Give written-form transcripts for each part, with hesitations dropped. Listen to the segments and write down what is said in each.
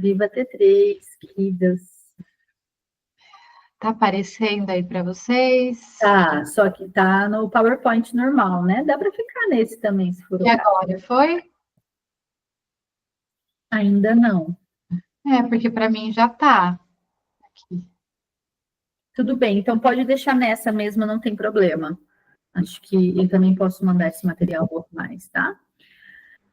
Viva T3, queridas. Tá aparecendo aí para vocês? Tá, só que tá no PowerPoint normal, né? Dá para ficar nesse também, se for o E caso. agora, foi? Ainda não. Porque para mim já tá aqui. Tudo bem, então pode deixar nessa mesmo, não tem problema. Acho que eu também posso mandar esse material por mais, tá?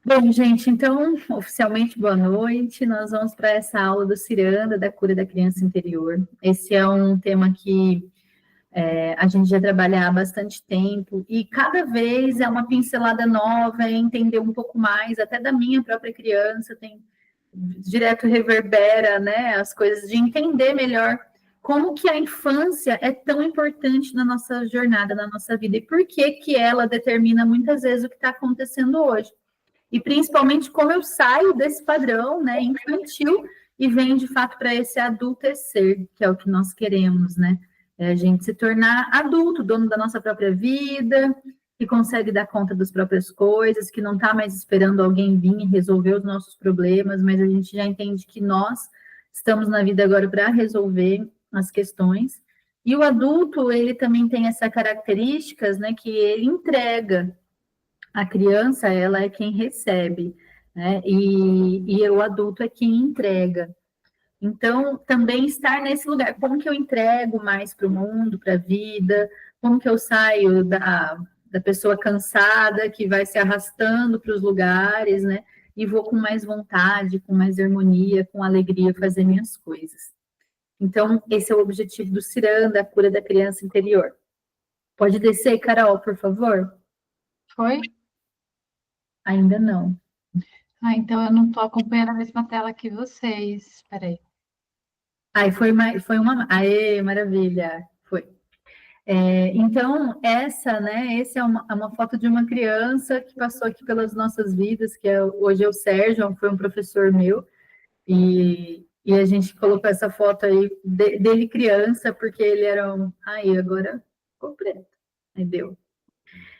Bom, gente, então, oficialmente, boa noite. Nós vamos para essa aula do Ciranda, da cura da criança interior. Esse é um tema que a gente já trabalha há bastante tempo e cada vez é uma pincelada nova, é entender um pouco mais, até da minha própria criança, tem direto reverbera, né, as coisas de entender melhor como que a infância é tão importante na nossa jornada, na nossa vida, e por que que ela determina muitas vezes o que está acontecendo hoje. E principalmente como eu saio desse padrão, né, infantil e venho de fato para esse adultecer, que é o que nós queremos, né? É a gente se tornar adulto, dono da nossa própria vida, que consegue dar conta das próprias coisas, que não está mais esperando alguém vir e resolver os nossos problemas, mas a gente já entende que nós estamos na vida agora para resolver as questões. E o adulto, ele também tem essa características, né, que ele entrega. A criança, ela é quem recebe, né? E o adulto é quem entrega. Então, também estar nesse lugar, como que eu entrego mais para o mundo, para a vida, como que eu saio da pessoa cansada, que vai se arrastando para os lugares, né? E vou com mais vontade, com mais harmonia, com alegria fazer minhas coisas. Então, esse é o objetivo do Ciranda, a cura da criança interior. Pode descer, Carol, por favor? Foi? Ainda não. Então eu não estou acompanhando a mesma tela que vocês. Espera aí. Aí foi uma. Aê, maravilha! Foi. Então, essa é uma foto de uma criança que passou aqui pelas nossas vidas, hoje é o Sérgio, foi um professor meu, e a gente colocou essa foto aí dele criança, porque ele era um. Aí, agora ficou preto. Aí deu.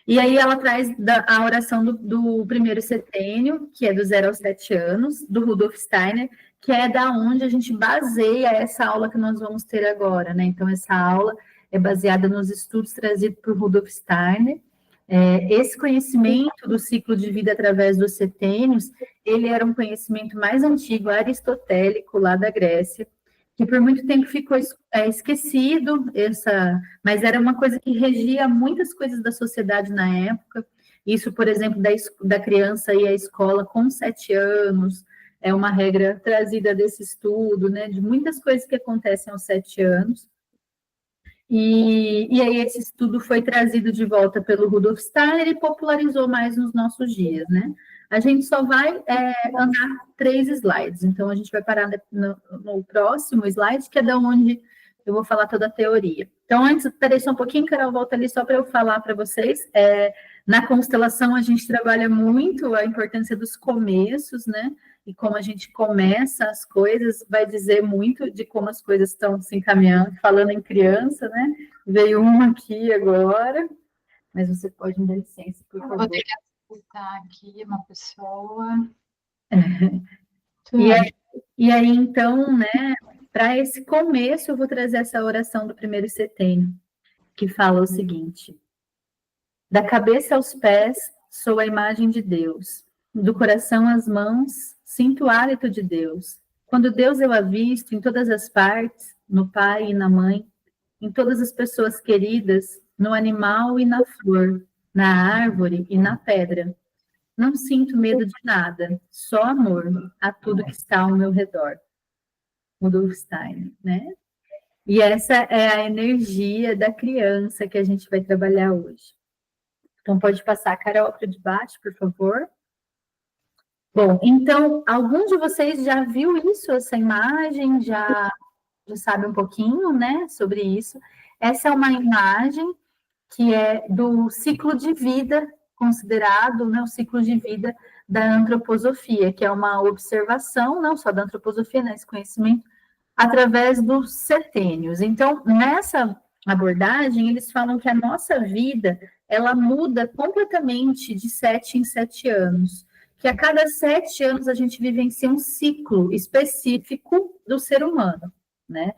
E aí ela traz a oração do primeiro setênio, que é do 0 aos 7 anos, do Rudolf Steiner, que é da onde a gente baseia essa aula que nós vamos ter agora, né? Então, essa aula é baseada nos estudos trazidos por Rudolf Steiner. Esse conhecimento do ciclo de vida através dos setênios, ele era um conhecimento mais antigo, aristotélico, lá da Grécia, que por muito tempo ficou esquecido, mas era uma coisa que regia muitas coisas da sociedade na época. Isso, por exemplo, da criança ir à escola com 7 anos, é uma regra trazida desse estudo, né, de muitas coisas que acontecem aos 7 anos. E aí esse estudo foi trazido de volta pelo Rudolf Steiner e popularizou mais nos nossos dias, né? A gente só vai andar 3 slides, então a gente vai parar no próximo slide, que é da onde eu vou falar toda a teoria. Então, antes, peraí só um pouquinho, Carol, volta ali só para eu falar para vocês. Na constelação, a gente trabalha muito a importância dos começos, né? E como a gente começa as coisas, vai dizer muito de como as coisas estão se encaminhando. Falando em criança, né? Veio uma aqui agora, mas você pode me dar licença, por favor. Vou ter que acessar aqui uma pessoa. E aí, então, né, para esse começo, eu vou trazer essa oração do primeiro setênio, que fala o seguinte: da cabeça aos pés, sou a imagem de Deus. Do coração às mãos, sinto o hálito de Deus. Quando Deus eu avisto em todas as partes, no pai e na mãe, em todas as pessoas queridas, no animal e na flor, na árvore e na pedra. Não sinto medo de nada, só amor a tudo que está ao meu redor. Rudolf Steiner, né? E essa é a energia da criança que a gente vai trabalhar hoje. Então, pode passar a Carol para de baixo, por favor. Bom, então, algum de vocês já viu isso, essa imagem, já sabe um pouquinho, né, sobre isso. Essa é uma imagem que é do ciclo de vida, considerado, né, o ciclo de vida da antroposofia, que é uma observação, não só da antroposofia, né, esse conhecimento, através dos setênios. Então, nessa abordagem, eles falam que a nossa vida, ela muda completamente de 7 em 7 anos, que a cada 7 anos a gente vivencia um ciclo específico do ser humano, né?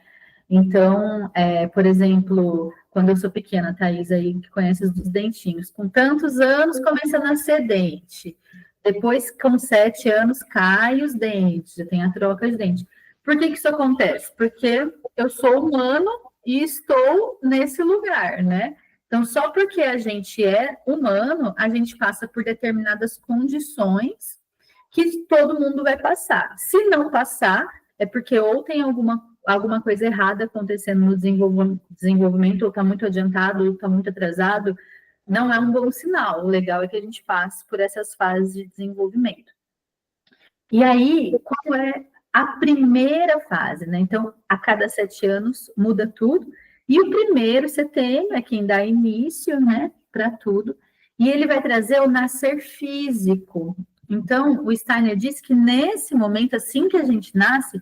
Então, por exemplo, quando eu sou pequena, Thaís aí, que conhece os dos dentinhos, com tantos anos começa a nascer dente. Depois, com 7 anos, cai os dentes, já tem a troca de dente. Por que isso acontece? Porque eu sou humano e estou nesse lugar, né? Então, só porque a gente é humano, a gente passa por determinadas condições que todo mundo vai passar. Se não passar, é porque ou tem alguma coisa errada acontecendo no desenvolvimento, ou está muito adiantado, ou está muito atrasado, não é um bom sinal. O legal é que a gente passe por essas fases de desenvolvimento. E aí, qual é a primeira fase, né? Então, a cada 7 anos muda tudo. E o primeiro setembro é quem dá início, né, para tudo. E ele vai trazer o nascer físico. Então, o Steiner diz que nesse momento, assim que a gente nasce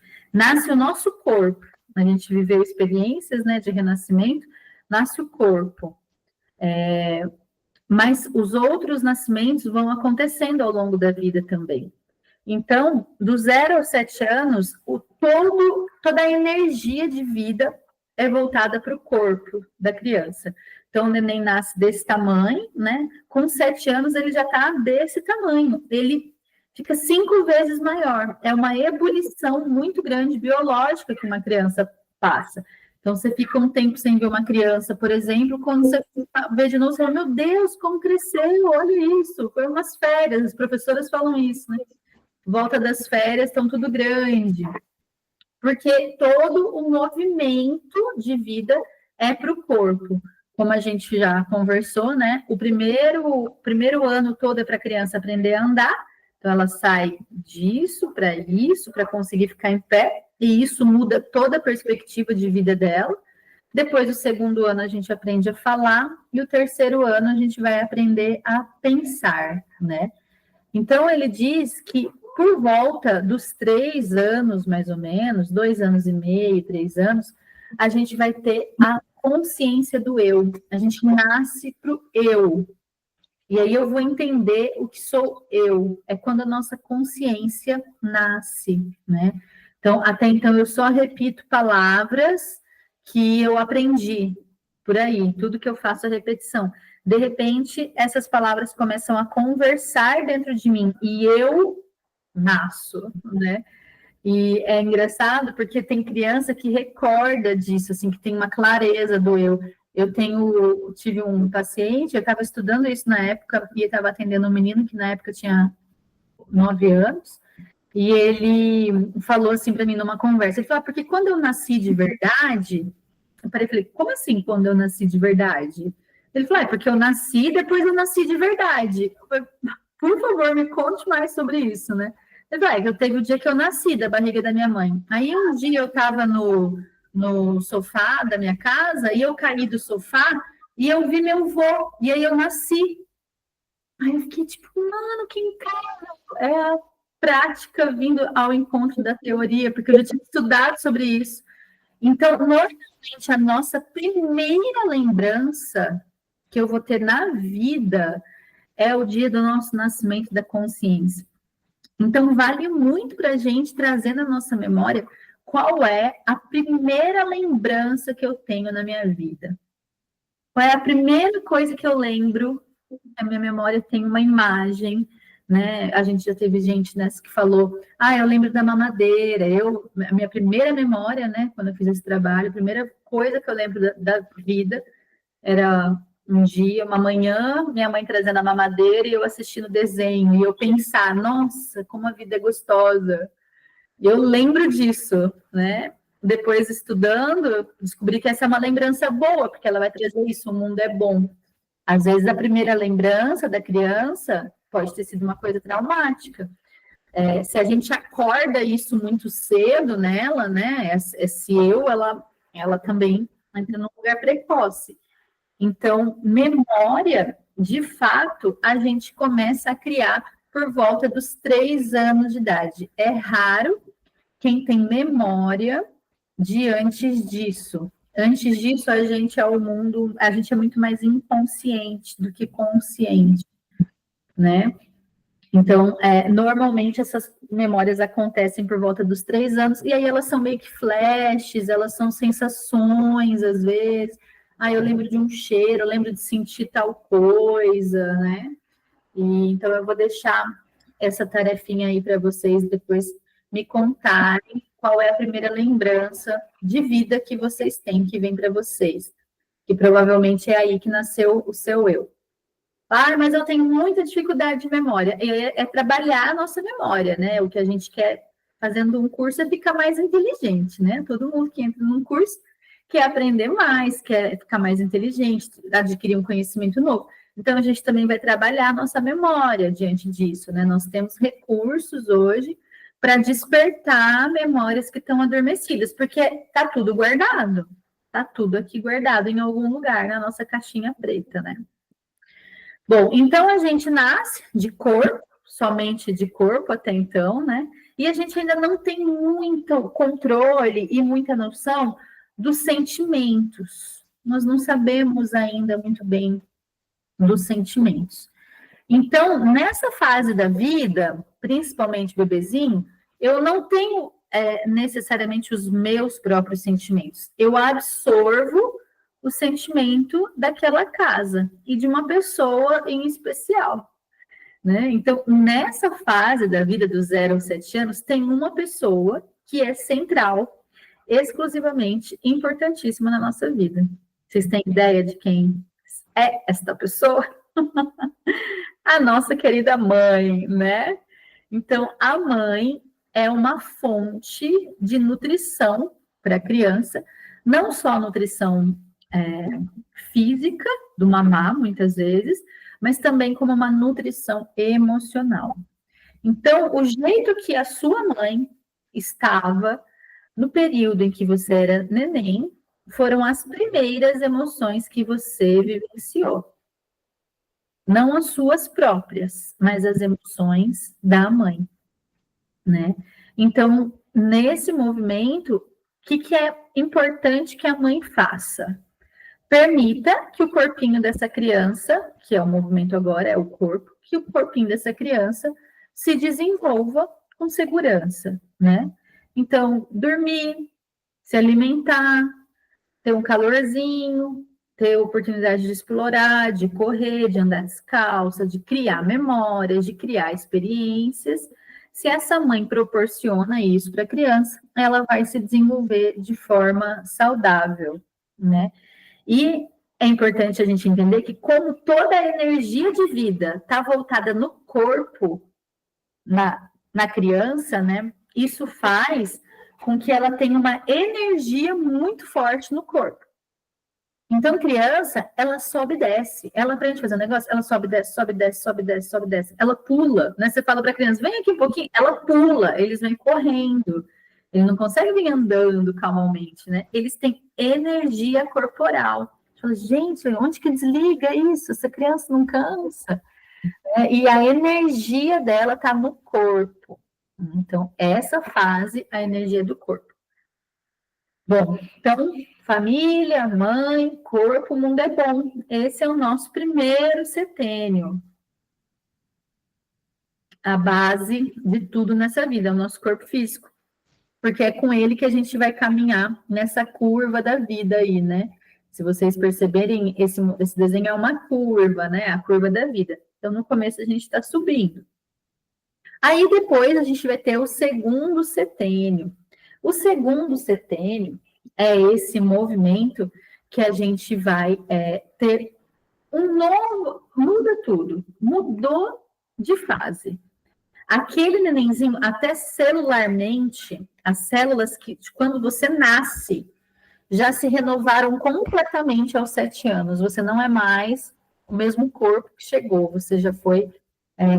o nosso corpo. A gente viveu experiências, né, de renascimento, nasce o corpo. Mas os outros nascimentos vão acontecendo ao longo da vida também. Então, do 0 aos 7 anos, toda a energia de vida é voltada para o corpo da criança. Então, o neném nasce desse tamanho, né? Com 7 anos, ele já está desse tamanho. Ele fica 5 vezes maior. É uma ebulição muito grande biológica que uma criança passa. Então, você fica um tempo sem ver uma criança, por exemplo, quando você vê de novo, você fala, meu Deus, como cresceu, olha isso. Foi umas férias, as professoras falam isso, né? Volta das férias, estão tudo grande. Porque todo o movimento de vida é para o corpo. Como a gente já conversou, né? O primeiro ano todo é para a criança aprender a andar. Então, ela sai disso, para conseguir ficar em pé. E isso muda toda a perspectiva de vida dela. Depois do segundo ano, a gente aprende a falar. E o terceiro ano, a gente vai aprender a pensar, né? Então, ele diz que por volta dos 3 anos, mais ou menos, 2 anos e meio, 3 anos, a gente vai ter a consciência do eu. A gente nasce para o eu. E aí eu vou entender o que sou eu. É quando a nossa consciência nasce, né? Então, até então, eu só repito palavras que eu aprendi por aí. Tudo que eu faço é repetição. De repente, essas palavras começam a conversar dentro de mim e eu nasço, né? E é engraçado porque tem criança que recorda disso, assim, que tem uma clareza do eu. Tive um paciente, eu estava estudando isso na época e estava atendendo um menino que na época tinha 9 anos, e ele falou assim para mim numa conversa, ele falou, porque quando eu nasci de verdade, eu falei, como assim quando eu nasci de verdade? Ele falou, porque eu nasci, depois eu nasci de verdade. Eu falei, por favor, me conte mais sobre isso, né? Ele falou, eu teve o dia que eu nasci da barriga da minha mãe. Aí um dia eu estava no sofá da minha casa e eu caí do sofá e eu vi meu avô, e aí eu nasci. Aí eu fiquei tipo, mano, que incrível! É a prática vindo ao encontro da teoria, porque eu já tinha estudado sobre isso. Então, normalmente, a nossa primeira lembrança que eu vou ter na vida é o dia do nosso nascimento da consciência. Então, vale muito para a gente trazer na nossa memória qual é a primeira lembrança que eu tenho na minha vida. Qual é a primeira coisa que eu lembro? A minha memória tem uma imagem, né? A gente já teve gente nessa que falou, eu lembro da mamadeira. A minha primeira memória, né, quando eu fiz esse trabalho, a primeira coisa que eu lembro da vida era um dia, uma manhã, minha mãe trazendo a mamadeira e eu assistindo o desenho, e eu pensar, nossa, como a vida é gostosa. E eu lembro disso, né? Depois, estudando, eu descobri que essa é uma lembrança boa, porque ela vai trazer isso, o mundo é bom. Às vezes, a primeira lembrança da criança pode ter sido uma coisa traumática. Se a gente acorda isso muito cedo nela, né? Esse eu, ela também entra num lugar precoce. Então, memória, de fato, a gente começa a criar por volta dos 3 anos de idade. É raro quem tem memória de antes disso. Antes disso, a gente é muito mais inconsciente do que consciente, né? Então, normalmente essas memórias acontecem por volta dos 3 anos, e aí elas são meio que flashes, elas são sensações, às vezes. Ah, eu lembro de um cheiro, eu lembro de sentir tal coisa, né? Então, eu vou deixar essa tarefinha aí para vocês depois me contarem qual é a primeira lembrança de vida que vocês têm, que vem para vocês. Que provavelmente é aí que nasceu o seu eu. Ah, mas eu tenho muita dificuldade de memória. É trabalhar a nossa memória, né? O que a gente quer fazendo um curso é ficar mais inteligente, né? Todo mundo que entra num curso quer aprender mais, quer ficar mais inteligente, adquirir um conhecimento novo. Então, a gente também vai trabalhar a nossa memória diante disso, né? Nós temos recursos hoje para despertar memórias que estão adormecidas, porque está tudo guardado. Está tudo aqui guardado em algum lugar na nossa caixinha preta, né? Bom, então a gente nasce de corpo, somente de corpo até então, né? E a gente ainda não tem muito controle e muita noção dos sentimentos. Nós não sabemos ainda muito bem dos sentimentos. Então, nessa fase da vida, principalmente bebezinho, eu não tenho necessariamente os meus próprios sentimentos. Eu absorvo o sentimento daquela casa e de uma pessoa em especial, né? Então, nessa fase da vida dos 0 aos 7 anos, tem uma pessoa que é central, exclusivamente importantíssima na nossa vida. Vocês têm ideia de quem é esta pessoa? A nossa querida mãe, né? Então, a mãe é uma fonte de nutrição para a criança, não só nutrição física do mamar, muitas vezes, mas também como uma nutrição emocional. Então, o jeito que a sua mãe estava no período em que você era neném foram as primeiras emoções que você vivenciou. Não as suas próprias, mas as emoções da mãe, né? Então, nesse movimento, o que é importante que a mãe faça? Permita que o corpinho dessa criança, que é o movimento agora, é o corpo, que o corpinho dessa criança se desenvolva com segurança, né? Então, dormir, se alimentar, ter um calorzinho, ter oportunidade de explorar, de correr, de andar descalça, de criar memórias, de criar experiências. Se essa mãe proporciona isso para a criança, ela vai se desenvolver de forma saudável, né? E é importante a gente entender que, como toda a energia de vida está voltada no corpo, na criança, né? Isso faz com que ela tenha uma energia muito forte no corpo. Então, criança, ela sobe e desce. Ela aprende a fazer um negócio, ela sobe, desce, sobe, desce, sobe, desce, sobe, desce. Ela pula, né? Você fala para a criança, vem aqui um pouquinho, ela pula, eles vêm correndo. Eles não conseguem vir andando calmamente, né? Eles têm energia corporal. Fala, gente, onde que desliga isso? Essa criança não cansa. E a energia dela está no corpo. Então, essa fase, a energia do corpo. Bom, então, família, mãe, corpo, o mundo é bom. Esse é o nosso primeiro setênio. A base de tudo nessa vida, é o nosso corpo físico. Porque é com ele que a gente vai caminhar nessa curva da vida aí, né? Se vocês perceberem, esse desenho é uma curva, né? A curva da vida. Então, no começo a gente está subindo. Aí depois a gente vai ter o segundo setênio. O segundo setênio é esse movimento que a gente vai ter um novo, muda tudo, mudou de fase. Aquele nenenzinho, até celularmente, as células que, quando você nasce, já se renovaram completamente aos 7 anos. Você não é mais o mesmo corpo que chegou, você já foi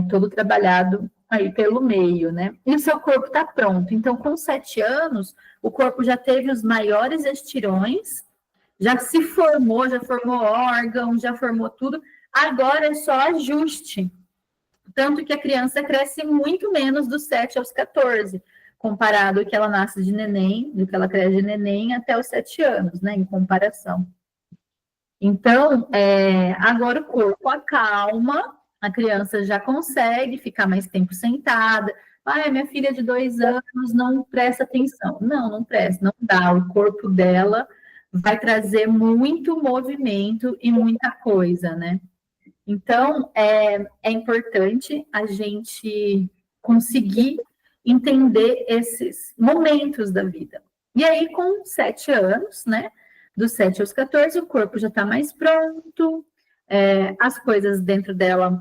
todo trabalhado aí pelo meio, né? E o seu corpo está pronto. Então, com 7 anos, o corpo já teve os maiores estirões, já se formou, já formou órgão, já formou tudo. Agora é só ajuste. Tanto que a criança cresce muito menos dos 7 aos 14, comparado ao que ela nasce de neném, do que ela cresce de neném até os 7 anos, né? Em comparação. Então, agora o corpo acalma, a criança já consegue ficar mais tempo sentada. Ah, minha filha de 2 anos não presta atenção. Não, não presta, não dá. O corpo dela vai trazer muito movimento e muita coisa, né? Então, é importante a gente conseguir entender esses momentos da vida. E aí, com 7 anos, né? Dos 7 aos 14, o corpo já está mais pronto, as coisas dentro dela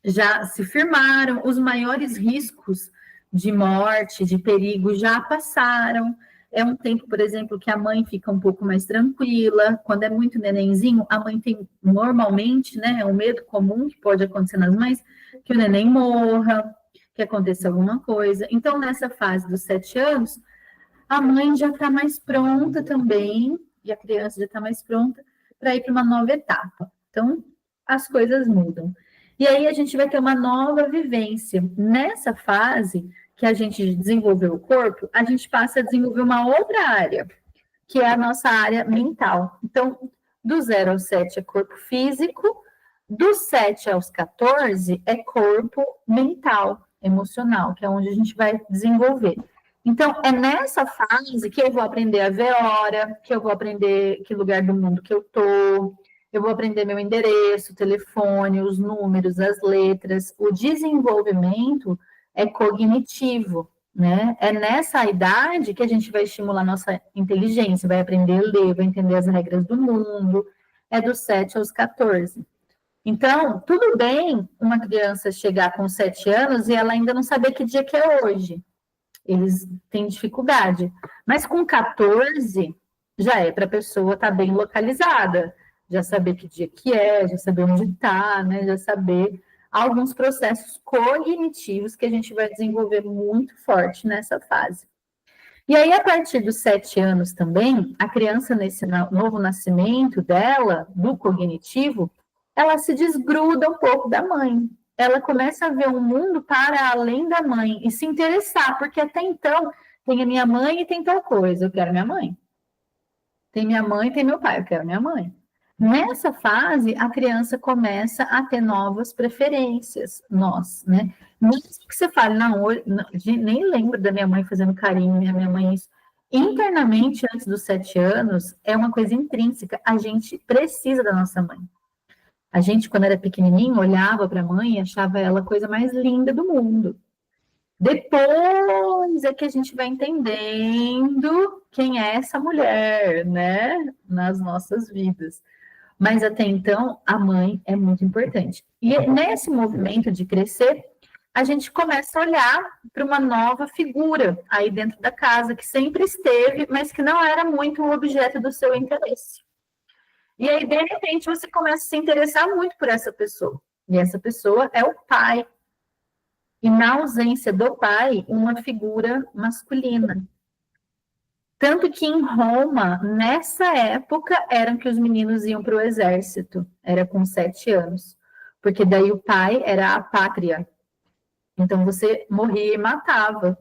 já se firmaram, os maiores riscos de morte, de perigo já passaram. É um tempo, por exemplo, que a mãe fica um pouco mais tranquila. Quando é muito nenenzinho, a mãe tem normalmente, né, o medo comum que pode acontecer nas mães, que o neném morra, que aconteça alguma coisa. Então, nessa fase dos 7 anos, a mãe já está mais pronta também, e a criança já está mais pronta para ir para uma nova etapa. Então, as coisas mudam. E aí a gente vai ter uma nova vivência. Nessa fase que a gente desenvolveu o corpo, a gente passa a desenvolver uma outra área, que é a nossa área mental. Então, do 0 ao 7 é corpo físico, dos 7 aos 14 é corpo mental, emocional, que é onde a gente vai desenvolver. Então, é nessa fase que eu vou aprender a ver hora, que eu vou aprender que lugar do mundo que eu tô, eu vou aprender meu endereço, telefone, os números, as letras. O desenvolvimento é cognitivo, né? É nessa idade que a gente vai estimular nossa inteligência, vai aprender a ler, vai entender as regras do mundo. É dos 7 aos 14. Então, tudo bem uma criança chegar com 7 anos e ela ainda não saber que dia que é hoje. Eles têm dificuldade. Mas com 14, já é para a pessoa estar bem localizada, já saber que dia que é, já saber onde está, né? Já saber alguns processos cognitivos que a gente vai desenvolver muito forte nessa fase. E aí, a partir dos 7 anos também, a criança, nesse novo nascimento dela, do cognitivo, ela se desgruda um pouco da mãe. Ela começa a ver um mundo para além da mãe e se interessar, porque até então tem a minha mãe e tem tal coisa, eu quero minha mãe. Tem minha mãe e tem meu pai, eu quero minha mãe. Nessa fase, a criança começa a ter novas preferências, né? Mesmo que você fale, não, nem lembro da minha mãe fazendo carinho, minha mãe isso. Internamente, antes dos 7 anos, é uma coisa intrínseca, a gente precisa da nossa mãe. A gente, quando era pequenininho, olhava para a mãe e achava ela a coisa mais linda do mundo. Depois é que a gente vai entendendo quem é essa mulher, né, nas nossas vidas. Mas até então, a mãe é muito importante. E nesse movimento de crescer, a gente começa a olhar para uma nova figura aí dentro da casa, que sempre esteve, mas que não era muito o objeto do seu interesse. E aí, de repente, você começa a se interessar muito por essa pessoa. E essa pessoa é o pai. E na ausência do pai, uma figura masculina. Tanto que em Roma, nessa época, eram que os meninos iam para o exército. Era com 7 anos. Porque daí o pai era a pátria. Então, você morria e matava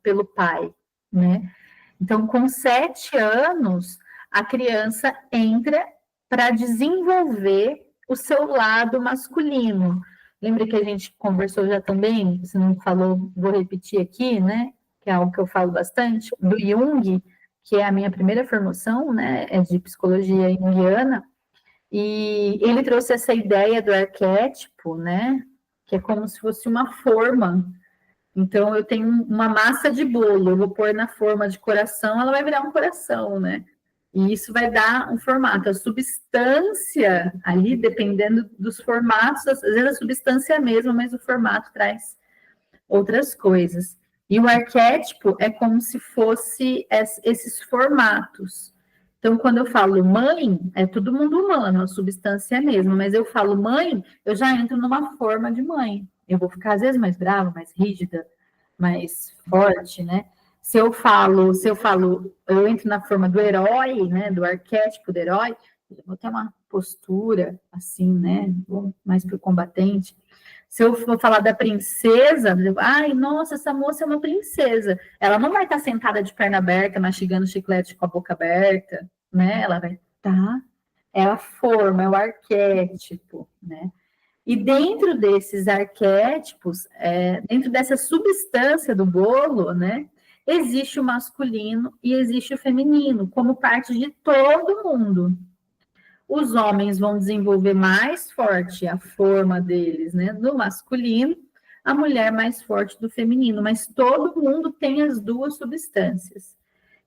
pelo pai, né? Então, com 7 anos, a criança entra para desenvolver o seu lado masculino. Lembra que a gente conversou já também? Você não falou, vou repetir aqui, né? Que é algo que eu falo bastante, do Jung, que é a minha primeira formação, né? É de psicologia junguiana. E ele trouxe essa ideia do arquétipo, né? Que é como se fosse uma forma. Então, eu tenho uma massa de bolo, eu vou pôr na forma de coração, ela vai virar um coração, né? E isso vai dar um formato. A substância ali, dependendo dos formatos, às vezes a substância é a mesma, mas o formato traz outras coisas. E o arquétipo é como se fosse esses formatos. Então, quando eu falo mãe, é todo mundo humano, a substância é a mesma, mas eu falo mãe, eu já entro numa forma de mãe. Eu vou ficar, às vezes, mais brava, mais rígida, mais forte, né? Se eu eu entro na forma do herói, né? Do arquétipo do herói, eu vou ter uma postura assim, né? Mais para o combatente. Se eu for falar da princesa, ai, nossa, essa moça é uma princesa. Ela não vai estar sentada de perna aberta, mastigando chiclete com a boca aberta, né? Ela vai estar, é a forma, é o arquétipo, né? E dentro desses arquétipos, dentro dessa substância do bolo, né, existe o masculino e existe o feminino, como parte de todo mundo. Os homens vão desenvolver mais forte a forma deles, né, do masculino, a mulher mais forte do feminino, mas todo mundo tem as duas substâncias.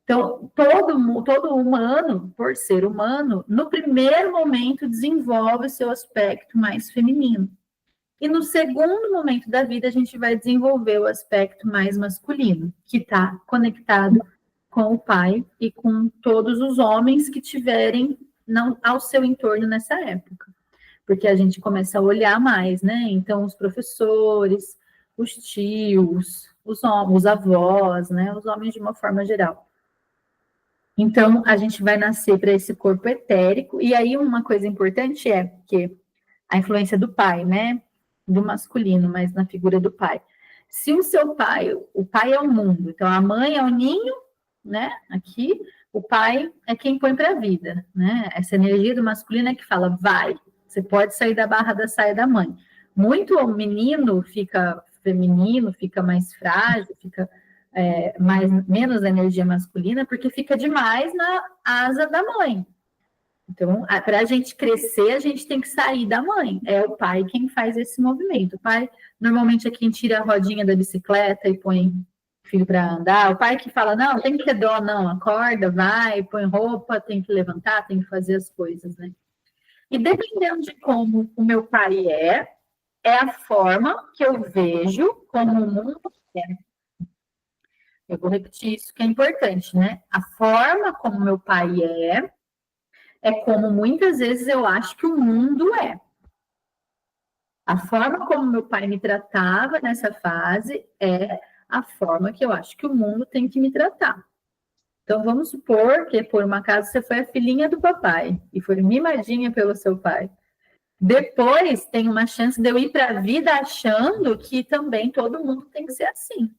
Então, todo humano, por ser humano, no primeiro momento desenvolve seu aspecto mais feminino. E no segundo momento da vida, a gente vai desenvolver o aspecto mais masculino, que está conectado com o pai e com todos os homens que tiverem ao seu entorno nessa época. Porque a gente começa a olhar mais, né? Então, os professores, os tios, os avós, né? Os homens de uma forma geral. Então, a gente vai nascer para esse corpo etérico, e aí uma coisa importante é que a influência do pai, né, do masculino, mas na figura do pai. Se o seu pai, o pai é o mundo, então a mãe é o ninho, né, aqui, o pai é quem põe para a vida, né, essa energia do masculino é que fala, vai, você pode sair da barra da saia da mãe. Muito o menino fica feminino, fica mais frágil, fica... menos energia masculina, porque fica demais na asa da mãe. Então, para a gente crescer, a gente tem que sair da mãe. É o pai quem faz esse movimento. O pai, normalmente, é quem tira a rodinha da bicicleta e põe o filho para andar. O pai que fala, não, tem que ter dó, não, acorda, vai, põe roupa, tem que levantar, tem que fazer as coisas, né? E dependendo de como o meu pai é a forma que eu vejo como o mundo é. Eu vou repetir isso que é importante, né? A forma como meu pai é como muitas vezes eu acho que o mundo é. A forma como meu pai me tratava nessa fase é a forma que eu acho que o mundo tem que me tratar. Então, vamos supor que, por uma acaso, você foi a filhinha do papai e foi mimadinha pelo seu pai. Depois, tem uma chance de eu ir para a vida achando que também todo mundo tem que ser assim.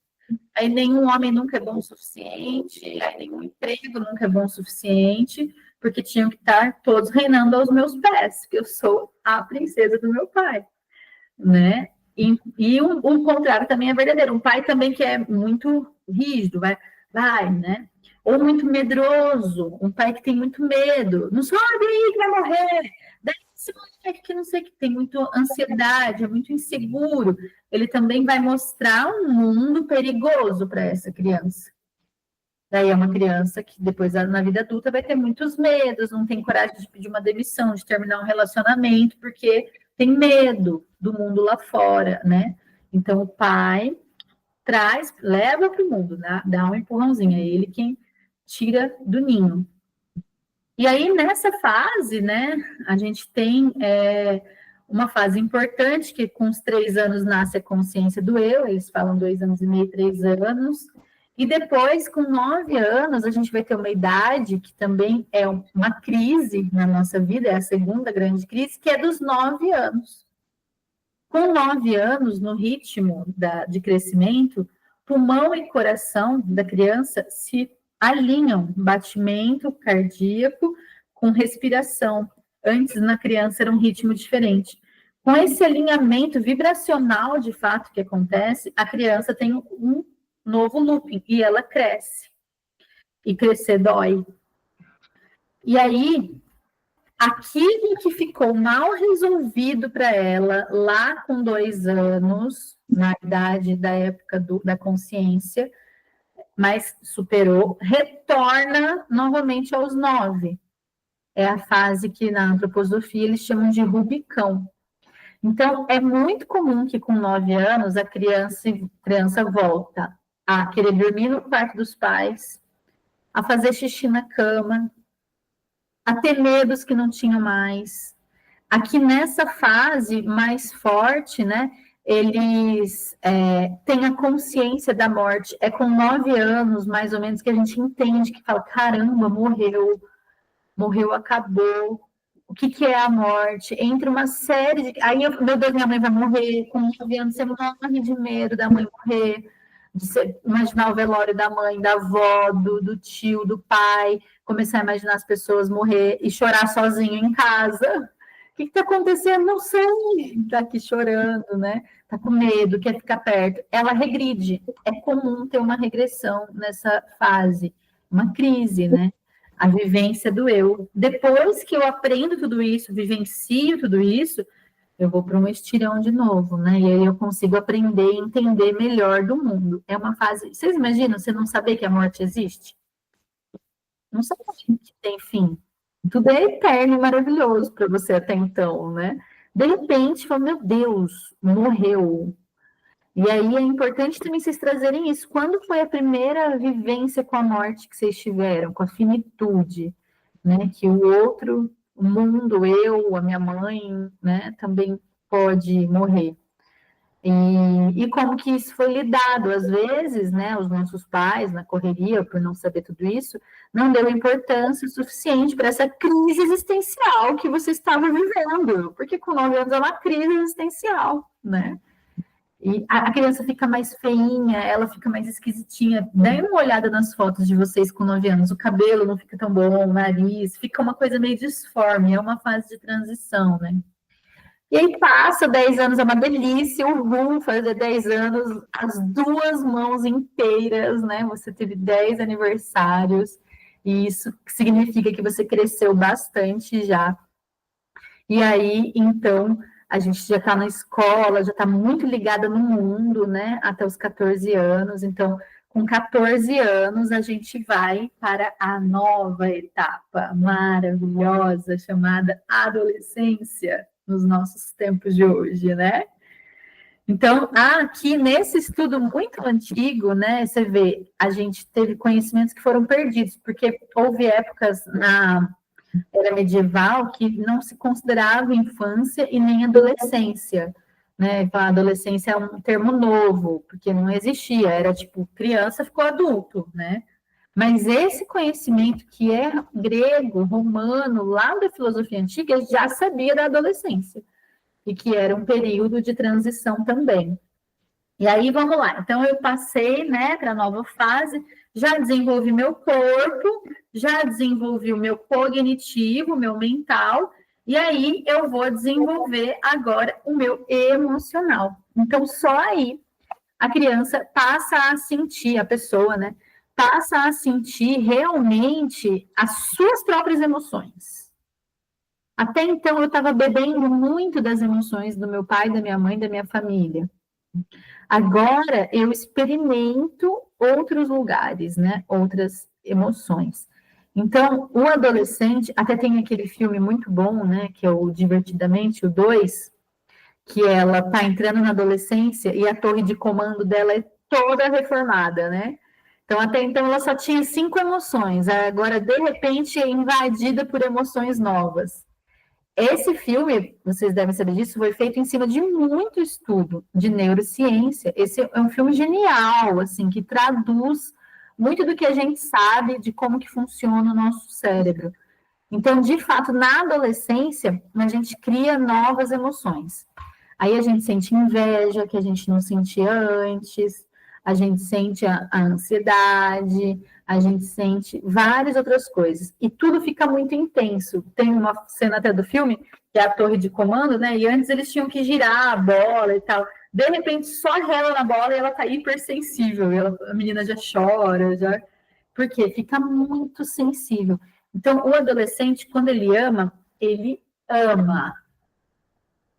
Aí nenhum homem nunca é bom o suficiente, aí nenhum emprego nunca é bom o suficiente, porque tinham que estar todos reinando aos meus pés, que eu sou a princesa do meu pai, né? E o contrário também é verdadeiro. Um pai também que é muito rígido, vai, né? Ou muito medroso, um pai que tem muito medo. Não sobe aí que vai morrer. Daí esse moleque que não sei que tem muito ansiedade, é muito inseguro. Ele também vai mostrar um mundo perigoso para essa criança. Daí é uma criança que depois na vida adulta vai ter muitos medos, não tem coragem de pedir uma demissão, de terminar um relacionamento, porque tem medo do mundo lá fora, né? Então o pai leva para o mundo, dá um empurrãozinho, é ele quem tira do ninho. E aí, nessa fase, né, a gente tem uma fase importante, que com os 3 anos nasce a consciência do eu, eles falam 2 anos e meio, 3 anos, e depois, com 9 anos, a gente vai ter uma idade que também é uma crise na nossa vida, é a segunda grande crise, que é dos 9 anos. Com 9 anos, no ritmo de crescimento, pulmão e coração da criança se alinham, batimento cardíaco com respiração. Antes, na criança, era um ritmo diferente. Com esse alinhamento vibracional, de fato, que acontece, a criança tem um novo looping e ela cresce. E crescer dói. E aí, aquilo que ficou mal resolvido para ela lá com 2 anos, na idade da época da consciência, mas superou, retorna novamente aos 9. É a fase que na antroposofia eles chamam de Rubicão. Então, é muito comum que com 9 anos a criança volta a querer dormir no quarto dos pais, a fazer xixi na cama, a ter medos que não tinham mais. Aqui nessa fase mais forte, né, eles têm a consciência da morte. É com 9 anos, mais ou menos, que a gente entende, que fala, caramba, morreu, acabou. O que é a morte? Entre uma série de... Aí, meu Deus, minha mãe vai morrer. Com 9 anos, você morre de medo da mãe morrer, de imaginar o velório da mãe, da avó, do tio, do pai, começar a imaginar as pessoas morrer e chorar sozinho em casa. que está acontecendo? Não sei. Está aqui chorando, né? Está com medo, quer ficar perto. Ela regride. É comum ter uma regressão nessa fase, uma crise, né? A vivência do eu. Depois que eu aprendo tudo isso, vivencio tudo isso, eu vou para um estirão de novo, né? E aí eu consigo aprender e entender melhor do mundo. É uma fase. Vocês imaginam você não saber que a morte existe? Não sabe que tem fim. Tudo é eterno e maravilhoso para você até então, né? De repente, fala, meu Deus, morreu. E aí é importante também vocês trazerem isso. Quando foi a primeira vivência com a morte que vocês tiveram, com a finitude, né? Que o outro, o mundo, eu, a minha mãe, né? Também pode morrer. E como que isso foi lidado? Às vezes, né, os nossos pais, na correria, por não saber tudo isso, não deu importância suficiente para essa crise existencial que você estava vivendo, porque com 9 anos é uma crise existencial, né? E a criança fica mais feinha, ela fica mais esquisitinha. Dê uma olhada nas fotos de vocês com 9 anos, o cabelo não fica tão bom, o nariz, fica uma coisa meio disforme, é uma fase de transição, né? E aí passa 10 anos, é uma delícia, fazer 10 anos, as duas mãos inteiras, né? Você teve 10 aniversários, e isso significa que você cresceu bastante já. E aí, então, a gente já está na escola, já está muito ligada no mundo, né? Até os 14 anos. Então, com 14 anos, a gente vai para a nova etapa maravilhosa chamada adolescência, nos nossos tempos de hoje, né? Então, aqui nesse estudo muito antigo, né, você vê, a gente teve conhecimentos que foram perdidos, porque houve épocas na era medieval que não se considerava infância e nem adolescência, né? A adolescência é um termo novo, porque não existia, era tipo criança ficou adulto, né? Mas esse conhecimento que é grego, romano, lá da filosofia antiga, já sabia da adolescência e que era um período de transição também. E aí, vamos lá. Então, eu passei, né, para a nova fase, já desenvolvi meu corpo, já desenvolvi o meu cognitivo, meu mental, e aí eu vou desenvolver agora o meu emocional. Então, só aí a criança passa a sentir, a pessoa, né, passa a sentir realmente as suas próprias emoções. Até então, eu estava bebendo muito das emoções do meu pai, da minha mãe, da minha família. Agora eu experimento outros lugares, né? Outras emoções. Então, o adolescente, até tem aquele filme muito bom, né? Que é o Divertidamente, o 2, que ela está entrando na adolescência e a torre de comando dela é toda reformada, né? Então, até então, ela só tinha 5 emoções, agora, de repente, é invadida por emoções novas. Esse filme, vocês devem saber disso, foi feito em cima de muito estudo de neurociência. Esse é um filme genial, assim, que traduz muito do que a gente sabe de como que funciona o nosso cérebro. Então, de fato, na adolescência, a gente cria novas emoções. Aí a gente sente inveja, que a gente não sentia antes, a gente sente a ansiedade, a gente sente várias outras coisas. E tudo fica muito intenso. Tem uma cena até do filme, que é a torre de comando, né? E antes eles tinham que girar a bola e tal. De repente, só rela na bola e ela tá hipersensível. A menina já chora, já. Por quê? Fica muito sensível. Então, o adolescente, quando ele ama, ele ama.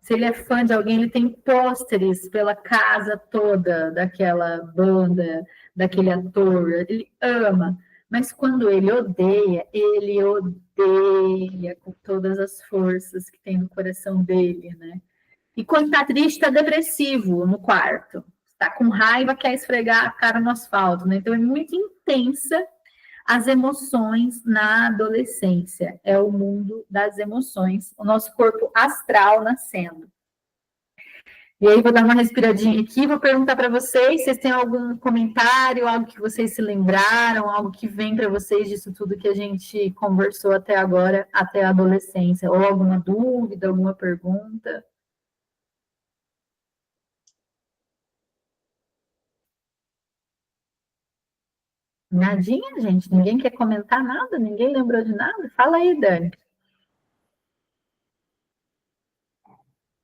Se ele é fã de alguém, ele tem pôsteres pela casa toda daquela banda, daquele ator, ele ama. Mas quando ele odeia com todas as forças que tem no coração dele, né? E quando tá triste, está depressivo no quarto. Está com raiva, quer esfregar a cara no asfalto, né? Então é muito intensa as emoções na adolescência. É o mundo das emoções, o nosso corpo astral nascendo. E aí, vou dar uma respiradinha aqui, vou perguntar para vocês, vocês têm algum comentário, algo que vocês se lembraram, algo que vem para vocês disso tudo que a gente conversou até agora, até a adolescência, ou alguma dúvida, alguma pergunta? Nadinha, gente? Ninguém quer comentar nada? Ninguém lembrou de nada? Fala aí, Dani.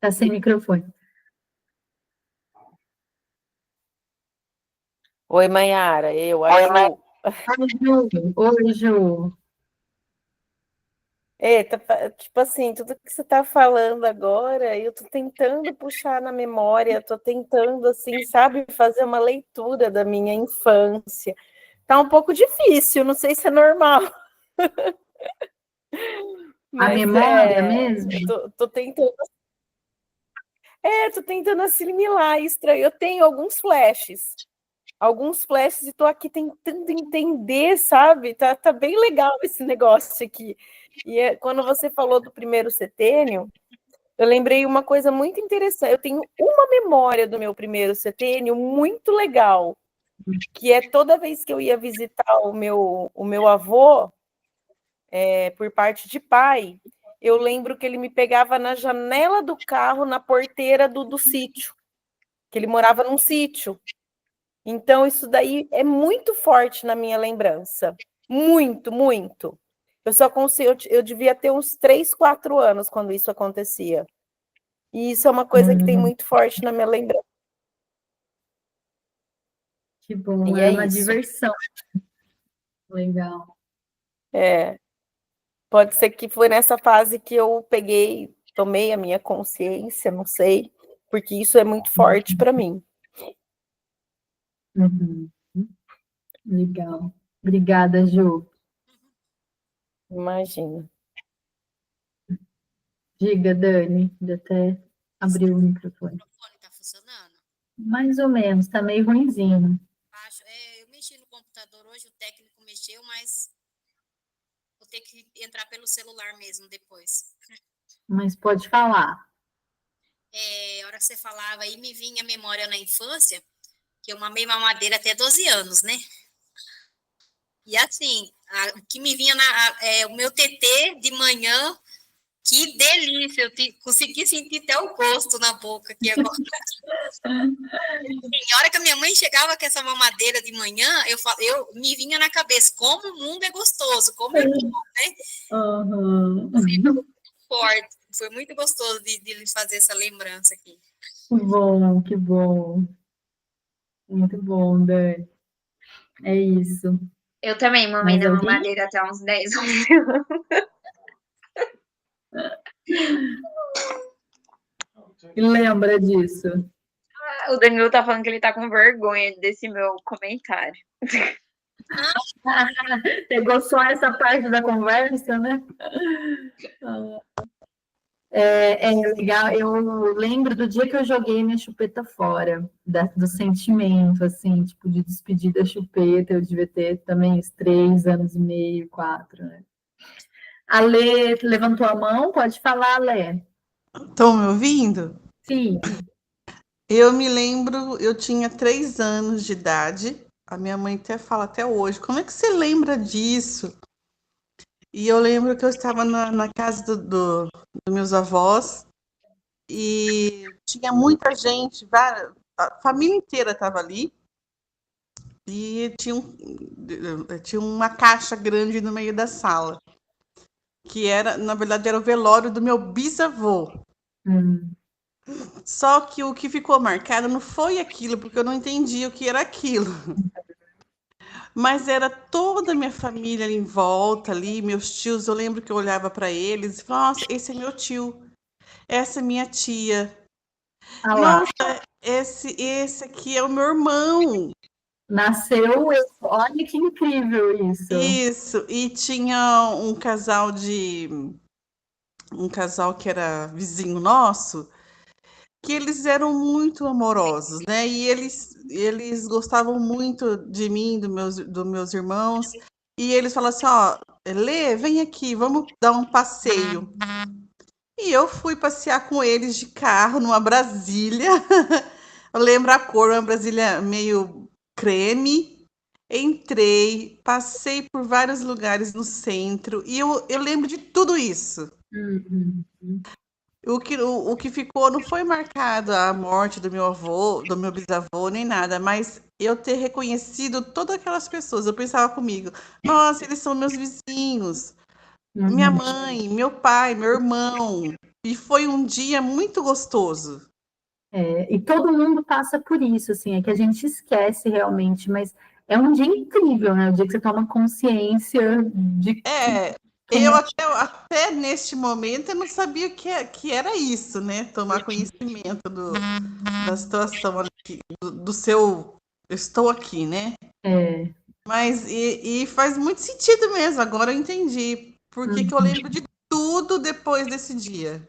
Tá sem microfone. Oi, Mayara, Oi, Ju. Oi, Ju. Tipo assim, tudo que você tá falando agora, eu tô tentando puxar na memória, tô tentando, assim, sabe, fazer uma leitura da minha infância. Tá um pouco difícil, não sei se é normal, A mas memória mesmo? tô tentando, tô tentando assimilar isso. Eu tenho alguns flashes e tô aqui tentando entender, sabe? Tá bem legal esse negócio aqui. E quando você falou do primeiro setênio, eu lembrei uma coisa muito interessante. Eu tenho uma memória do meu primeiro setênio muito legal, que é toda vez que eu ia visitar o meu avô, por parte de pai, eu lembro que ele me pegava na janela do carro, na porteira do sítio, que ele morava num sítio. Então, isso daí é muito forte na minha lembrança. Muito, muito. Eu só consigo, eu devia ter uns 3, 4 anos quando isso acontecia. E isso é uma coisa que tem muito forte na minha lembrança. Que bom, E é é uma isso. diversão. Legal. É, pode ser que foi nessa fase que eu peguei, tomei a minha consciência, não sei, porque isso é muito forte para mim. Uhum. Legal. Obrigada, Ju. Imagina. Diga, Dani, de até abriu o microfone. O microfone tá funcionando? Mais ou menos, tá meio ruinzinho. Eu mexi no computador hoje, o técnico mexeu, mas vou ter que entrar pelo celular mesmo depois. Mas pode falar. A hora que você falava aí, me vinha a memória na infância, que eu mamei mamadeira até 12 anos, né? E assim, o que me vinha o meu tetê de manhã, que delícia, consegui sentir até o gosto na boca aqui agora. E a hora que a minha mãe chegava com essa mamadeira de manhã, eu me vinha na cabeça, como o mundo é gostoso, como é bom, né? Uhum. Forte, foi muito gostoso de fazer essa lembrança aqui. Que bom, que bom. Muito bom, Dani. É isso. Eu também mamei Mais na alguém? mamadeira até uns 10, 11 anos. E lembra disso? O Danilo tá falando que ele tá com vergonha desse meu comentário. Pegou só essa parte da conversa, né? É legal. Eu lembro do dia que eu joguei minha chupeta fora, do sentimento, assim, tipo, de despedir da chupeta. Eu devia ter também uns 3 anos e meio, 4, né? A Lê levantou a mão, pode falar, Lê. Estão me ouvindo? Sim. Eu me lembro, eu tinha 3 anos de idade. A minha mãe até fala até hoje, como é que você lembra disso? E eu lembro que eu estava na casa dos meus avós e tinha muita gente, a família inteira estava ali e tinha uma caixa grande no meio da sala, que era, na verdade, era o velório do meu bisavô. Só que o que ficou marcado não foi aquilo, porque eu não entendi o que era aquilo. Mas era toda a minha família ali em volta, ali, meus tios. Eu lembro que eu olhava para eles e falava, nossa, esse é meu tio, essa é minha tia. Ah lá, Nossa, esse aqui é o meu irmão. nasceu, olha que incrível isso. Isso, e tinha um casal que era vizinho nosso, que eles eram muito amorosos, né? E eles gostavam muito de mim, dos meus irmãos. E eles falavam assim, ó, Lê, vem aqui, vamos dar um passeio. E eu fui passear com eles de carro numa Brasília. Eu lembro a cor, uma Brasília meio creme. Entrei, passei por vários lugares no centro e eu lembro de tudo isso. Uhum. O que ficou não foi marcado a morte do meu avô, do meu bisavô, nem nada, mas eu ter reconhecido todas aquelas pessoas. Eu pensava comigo, nossa, eles são meus vizinhos, minha mãe, meu pai, meu irmão. E foi um dia muito gostoso. E todo mundo passa por isso, assim, é que a gente esquece realmente, mas é um dia incrível, né? O dia que você toma consciência de quem Eu é. até neste momento eu não sabia que era isso, né? Tomar conhecimento da situação aqui, do seu eu estou aqui, né? Mas e faz muito sentido mesmo, agora eu entendi. Por que que eu lembro de tudo depois desse dia?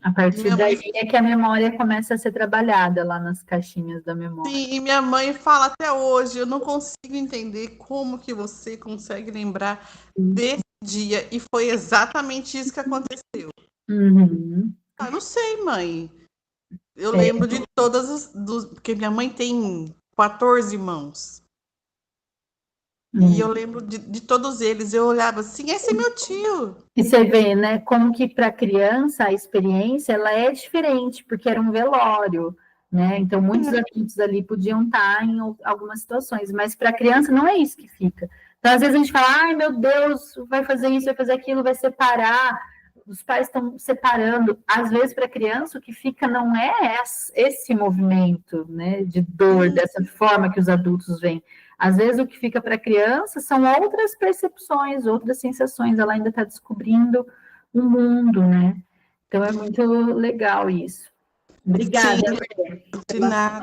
A partir Minha mãe, daí é que a memória começa a ser trabalhada lá nas caixinhas da memória. sim, e minha mãe fala até hoje, eu não consigo entender como que você consegue lembrar desse dia. E foi exatamente isso que aconteceu. Ah, não sei, mãe. Eu lembro de todas porque minha mãe tem 14 irmãos. E eu lembro de todos eles. Eu olhava assim, esse é meu tio. E você vê, né, como que para a criança a experiência ela é diferente, porque era um velório, né? Então muitos adultos ali podiam estar em algumas situações, mas para a criança não é isso que fica. Então às vezes a gente fala, ai meu Deus, vai fazer isso, vai fazer aquilo, vai separar, os pais estão separando. Às vezes para a criança o que fica não é esse movimento, né, de dor dessa forma que os adultos veem. Às vezes o que fica para a criança são outras percepções, outras sensações, ela ainda está descobrindo o mundo, né? Então é muito legal isso. Obrigada. De nada.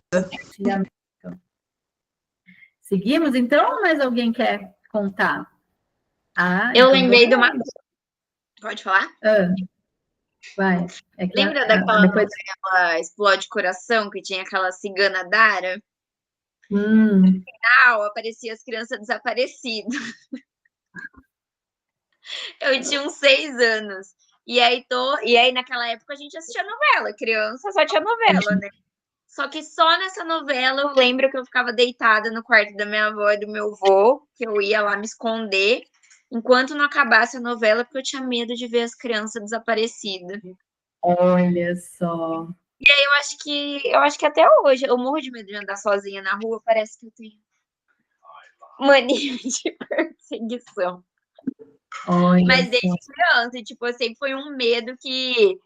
Seguimos, então, ou mais alguém quer contar? Eu então lembrei de vamos uma. Pode falar? lá. Vai. Lembra daquela novela Explode Coração, que tinha aquela cigana Dara? No final, aparecia as crianças desaparecidas. Eu tinha uns 6 anos. E aí, naquela época, a gente assistia novela. Criança só tinha novela, né? Só que só nessa novela eu lembro que eu ficava deitada no quarto da minha avó e do meu avô, que eu ia lá me esconder, enquanto não acabasse a novela, porque eu tinha medo de ver as crianças desaparecidas. Olha só. E aí eu acho que até hoje eu morro de medo de andar sozinha na rua, parece que eu tenho mania de perseguição. Olha Mas desde só. criança, tipo, sempre foi um medo que,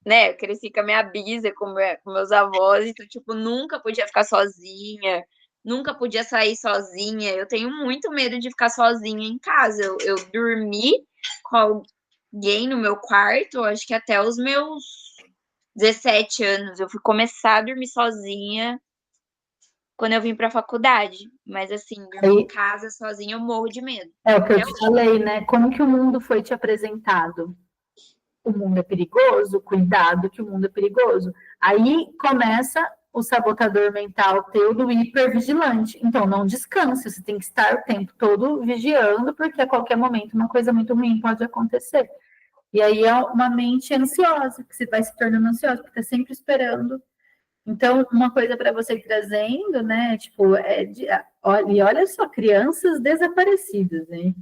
né, eu cresci com a minha bisa, com meus avós, então, tipo, nunca podia ficar sozinha, nunca podia sair sozinha. Eu tenho muito medo de ficar sozinha em casa. Eu dormi com alguém no meu quarto, acho que até os meus 17 anos. Eu fui começar a dormir sozinha quando eu vim para a faculdade. Mas, assim, dormir em casa sozinha eu morro de medo. É o que eu te falei, né? Como que o mundo foi te apresentado? O mundo é perigoso, cuidado que o mundo é perigoso. Aí começa o sabotador mental teu do hipervigilante. Então, não descanse, você tem que estar o tempo todo vigiando, porque a qualquer momento uma coisa muito ruim pode acontecer. E aí é uma mente ansiosa, que você vai se tornando ansiosa, porque está sempre esperando. Então, uma coisa para você ir trazendo, né? Tipo, olha só, crianças desaparecidas, hein?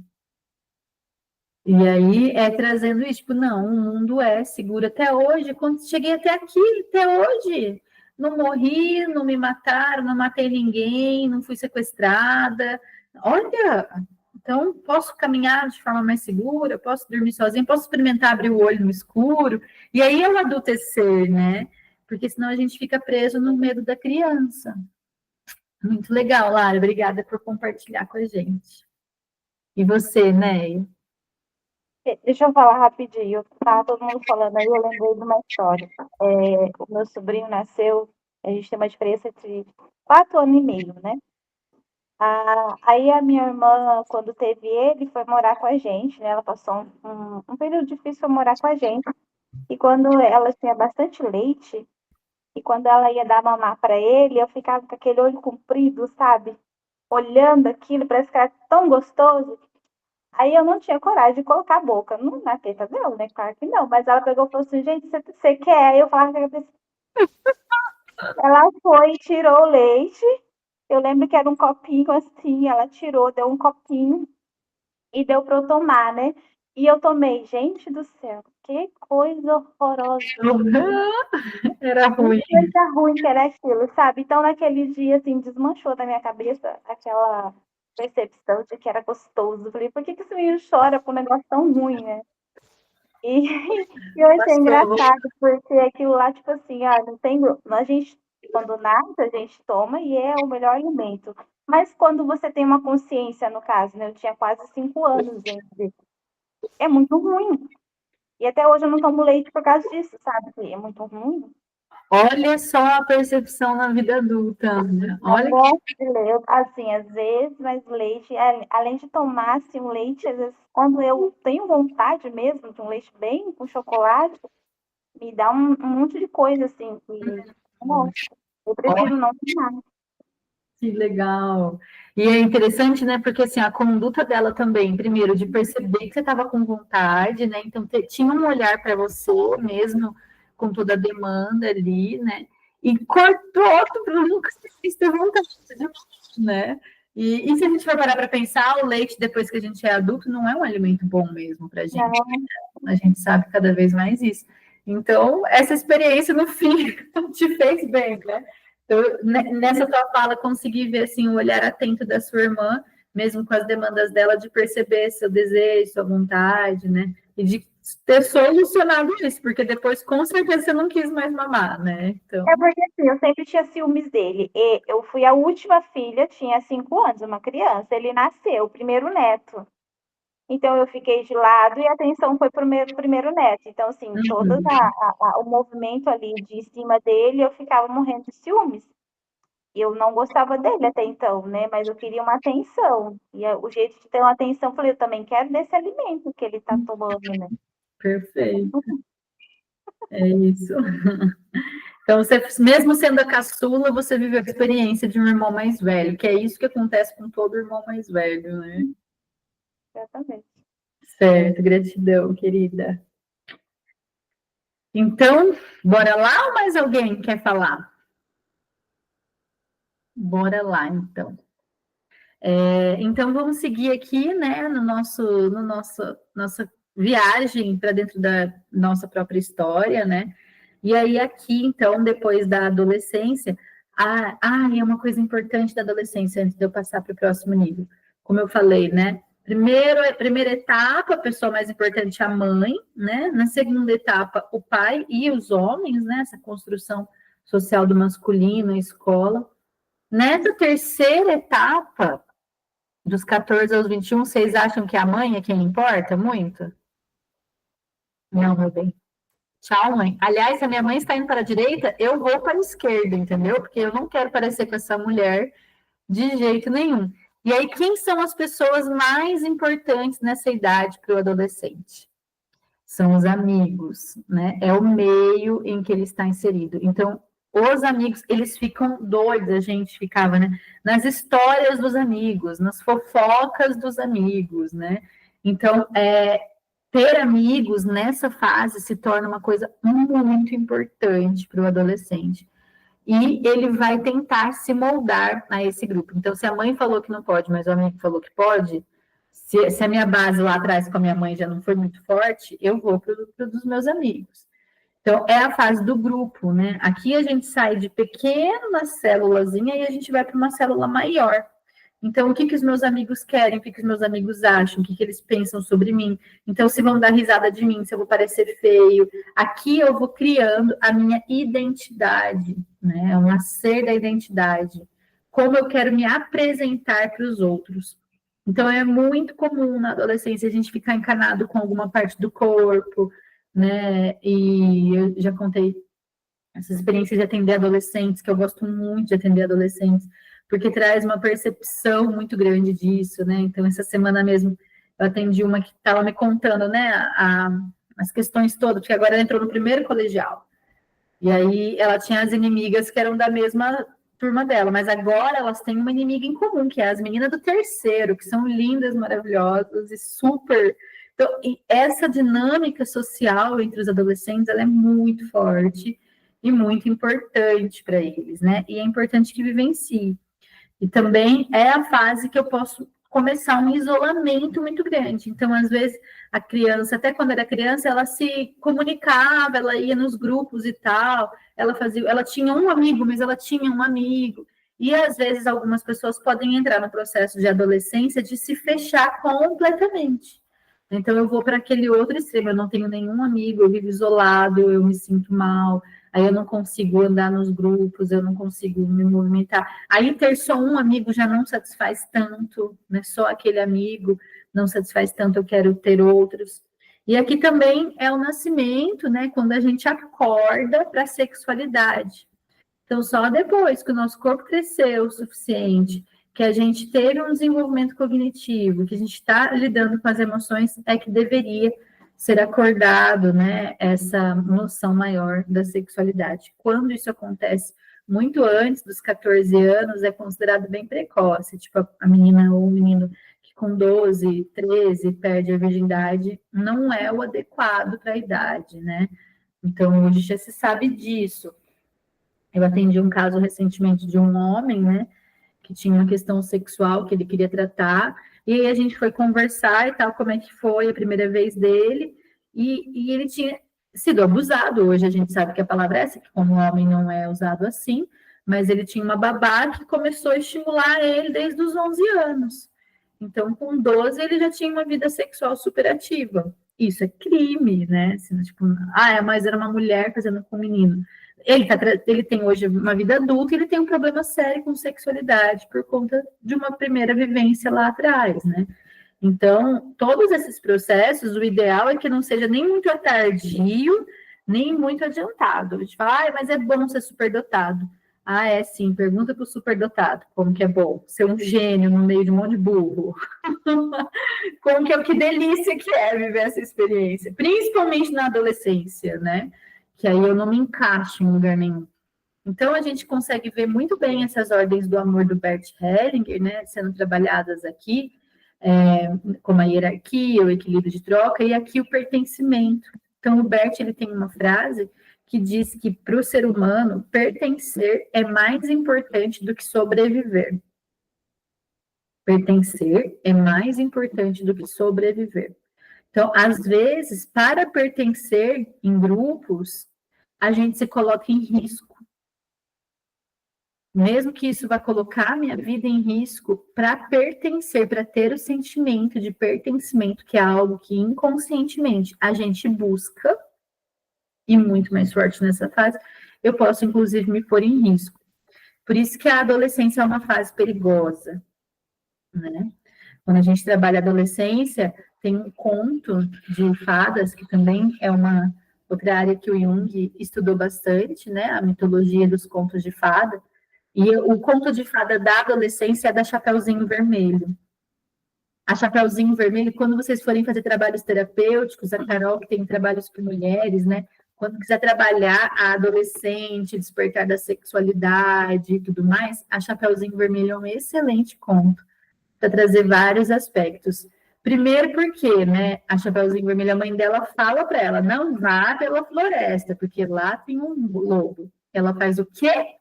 E aí é trazendo isso, tipo, não, o mundo é seguro até hoje. Quando cheguei até aqui, até hoje, não morri, não me mataram, não matei ninguém, não fui sequestrada. Olha, então posso caminhar de forma mais segura, posso dormir sozinha, posso experimentar abrir o olho no escuro. E aí é o adultecer, né? Porque senão a gente fica preso no medo da criança. Muito legal, Lara. Obrigada por compartilhar com a gente. E você, Neia? Deixa eu falar rapidinho. Tá todo mundo falando aí, eu lembrei de uma história. O meu sobrinho nasceu, a gente tem uma diferença de 4 anos e meio, né? Aí a minha irmã, quando teve ele, foi morar com a gente, né? Ela passou um período difícil para morar com a gente. E quando ela tinha bastante leite, e quando ela ia dar mamar para ele, eu ficava com aquele olho comprido, sabe? Olhando aquilo, parece que era tão gostoso. Aí eu não tinha coragem de colocar a boca na teta dela, né? Claro que não. Mas ela pegou e falou assim, gente, você quer? Aí eu falava que ela foi e tirou o leite. Eu lembro que era um copinho assim, ela tirou, deu um copinho e deu para eu tomar, né? E eu tomei, gente do céu, que coisa horrorosa. Era ruim. Que coisa ruim que era aquilo, sabe? Então, naquele dia, assim, desmanchou da minha cabeça aquela percepção de que era gostoso. Eu falei, por que esse menino chora com um negócio tão ruim, né? E eu achei Passou. engraçado, porque aquilo lá, tipo assim, não tem. A gente, quando nasce, a gente toma e é o melhor alimento. Mas quando você tem uma consciência, no caso, né? Eu tinha quase 5 anos, gente. É muito ruim. E até hoje eu não tomo leite por causa disso, sabe? É muito ruim. Olha só a percepção na vida adulta, né? Não Olha gosto de leite, assim, às vezes, mas leite, além de tomar assim, um leite, às vezes, quando eu tenho vontade mesmo de um leite bem com chocolate, me dá um monte de coisa assim, que eu não gosto. Eu prefiro não tomar. que legal. E é interessante, né? Porque assim, a conduta dela também, primeiro, de perceber que você estava com vontade, né? Então, tinha um olhar para você mesmo, com toda a demanda ali, né? E cortou para nunca ter vontade, né? E se a gente for parar para pensar, o leite, depois que a gente é adulto, não é um alimento bom mesmo para a gente. Não, A gente sabe cada vez mais isso. Então, essa experiência, no fim, te fez bem, né? Então, nessa tua fala, consegui ver assim, o olhar atento da sua irmã, mesmo com as demandas dela, de perceber seu desejo, sua vontade, né? E de ter solucionado isso, porque depois, com certeza, você não quis mais mamar, né? Então, é porque assim, eu sempre tinha ciúmes dele. E eu fui a última filha, tinha 5 anos, uma criança. Ele nasceu, o primeiro neto. Então eu fiquei de lado e a atenção foi para o primeiro neto. Então, assim, todo o movimento ali de cima dele, eu ficava morrendo de ciúmes. Eu não gostava dele até então, né? Mas eu queria uma atenção. E o jeito de ter uma atenção, eu falei, eu também quero desse alimento que ele está tomando, né? perfeito. É isso. Então, você, mesmo sendo a caçula, você viveu a experiência de um irmão mais velho, que é isso que acontece com todo irmão mais velho, né? Exatamente. Certo, gratidão, querida. Então, bora lá ou mais alguém quer falar? Bora lá, então. Então, vamos seguir aqui, né, nossa viagem para dentro da nossa própria história, né? E aí, aqui, então, depois da adolescência, é uma coisa importante da adolescência, antes de eu passar para o próximo nível. Como eu falei, né? Primeira etapa, a pessoa mais importante é a mãe, né? Na segunda etapa, o pai e os homens, né? Essa construção social do masculino, a escola. Nessa terceira etapa, dos 14 aos 21, vocês acham que a mãe é quem importa muito? Não, meu bem. Tchau, mãe. Aliás, se a minha mãe está indo para a direita, eu vou para a esquerda, entendeu? Porque eu não quero parecer com essa mulher de jeito nenhum. E aí, quem são as pessoas mais importantes nessa idade para o adolescente? São os amigos, né? É o meio em que ele está inserido. Então, os amigos, eles ficam doidos, a gente ficava, né? Nas histórias dos amigos, nas fofocas dos amigos, né? Então, ter amigos nessa fase se torna uma coisa muito importante para o adolescente. E ele vai tentar se moldar a esse grupo. Então, se a mãe falou que não pode, mas o amigo falou que pode, se a minha base lá atrás com a minha mãe já não foi muito forte, eu vou para o dos meus amigos. Então, é a fase do grupo, né? Aqui a gente sai de pequena célulazinha e a gente vai para uma célula maior. Então, o que os meus amigos querem, o que os meus amigos acham, o que eles pensam sobre mim. Então, se vão dar risada de mim, se eu vou parecer feio. Aqui eu vou criando a minha identidade, né? É um nascer da identidade. Como eu quero me apresentar para os outros. Então, é muito comum na adolescência a gente ficar encanado com alguma parte do corpo, né? E eu já contei essas experiências de atender adolescentes, que eu gosto muito de atender adolescentes, porque traz uma percepção muito grande disso, né? Então, essa semana mesmo, eu atendi uma que estava me contando, né, as questões todas, porque agora ela entrou no primeiro colegial. E aí, ela tinha as inimigas que eram da mesma turma dela, mas agora elas têm uma inimiga em comum, que é as meninas do terceiro, que são lindas, maravilhosas e super... Então, e essa dinâmica social entre os adolescentes, ela é muito forte e muito importante para eles, né? E é importante que vivencie. E também é a fase que eu posso começar um isolamento muito grande. Então, às vezes, a criança, até quando era criança, ela se comunicava, ela ia nos grupos e tal, ela tinha um amigo, mas ela tinha um amigo. E, às vezes, algumas pessoas podem entrar no processo de adolescência de se fechar completamente. Então, eu vou para aquele outro extremo, eu não tenho nenhum amigo, eu vivo isolado, eu me sinto mal, aí eu não consigo andar nos grupos, eu não consigo me movimentar. Aí ter só um amigo já não satisfaz tanto, né? Só aquele amigo não satisfaz tanto, eu quero ter outros. E aqui também é o nascimento, né? Quando a gente acorda para a sexualidade. Então, só depois que o nosso corpo cresceu o suficiente, que a gente teve um desenvolvimento cognitivo, que a gente está lidando com as emoções, é que deveria ser acordado, né, essa noção maior da sexualidade. Quando isso acontece muito antes dos 14 anos, é considerado bem precoce, tipo a menina ou o menino que com 12, 13 perde a virgindade, não é o adequado para a idade, né? Então, hoje já se sabe disso. Eu atendi um caso recentemente de um homem, né, que tinha uma questão sexual que ele queria tratar, e aí a gente foi conversar e tal, como é que foi a primeira vez dele, e ele tinha sido abusado. Hoje a gente sabe que a palavra é essa, que como homem não é usado assim, mas ele tinha uma babá que começou a estimular ele desde os 11 anos. Então, com 12, ele já tinha uma vida sexual super ativa. Isso é crime, né? Assim, tipo, mas era uma mulher fazendo com um menino. Ele tem hoje uma vida adulta e ele tem um problema sério com sexualidade por conta de uma primeira vivência lá atrás, né? Então, todos esses processos, o ideal é que não seja nem muito tardio, nem muito adiantado. A gente fala, mas é bom ser superdotado. É sim, pergunta para o superdotado como que é bom ser um gênio no meio de um monte de burro. Que delícia que é viver essa experiência, principalmente na adolescência, né? Que aí eu não me encaixo em lugar nenhum. Então, a gente consegue ver muito bem essas ordens do amor do Bert Hellinger, né, sendo trabalhadas aqui, como a hierarquia, o equilíbrio de troca, e aqui o pertencimento. Então, o Bert ele tem uma frase que diz que, para o ser humano, pertencer é mais importante do que sobreviver. Pertencer é mais importante do que sobreviver. Então, às vezes, para pertencer em grupos, a gente se coloca em risco. Mesmo que isso vá colocar a minha vida em risco, para pertencer, para ter o sentimento de pertencimento, que é algo que inconscientemente a gente busca, e muito mais forte nessa fase, eu posso, inclusive, me pôr em risco. Por isso que a adolescência é uma fase perigosa, né? Quando a gente trabalha a adolescência, tem um conto de fadas, que também é uma outra área que o Jung estudou bastante, né? A mitologia dos contos de fada. E o conto de fada da adolescência é da Chapeuzinho Vermelho. A Chapeuzinho Vermelho, quando vocês forem fazer trabalhos terapêuticos, a Carol, que tem trabalhos com mulheres, né? Quando quiser trabalhar a adolescente, despertar da sexualidade e tudo mais, a Chapeuzinho Vermelho é um excelente conto para trazer vários aspectos. Primeiro porque, né, a Chapeuzinho Vermelho, a mãe dela fala para ela, não vá pela floresta, porque lá tem um lobo. Ela faz o quê?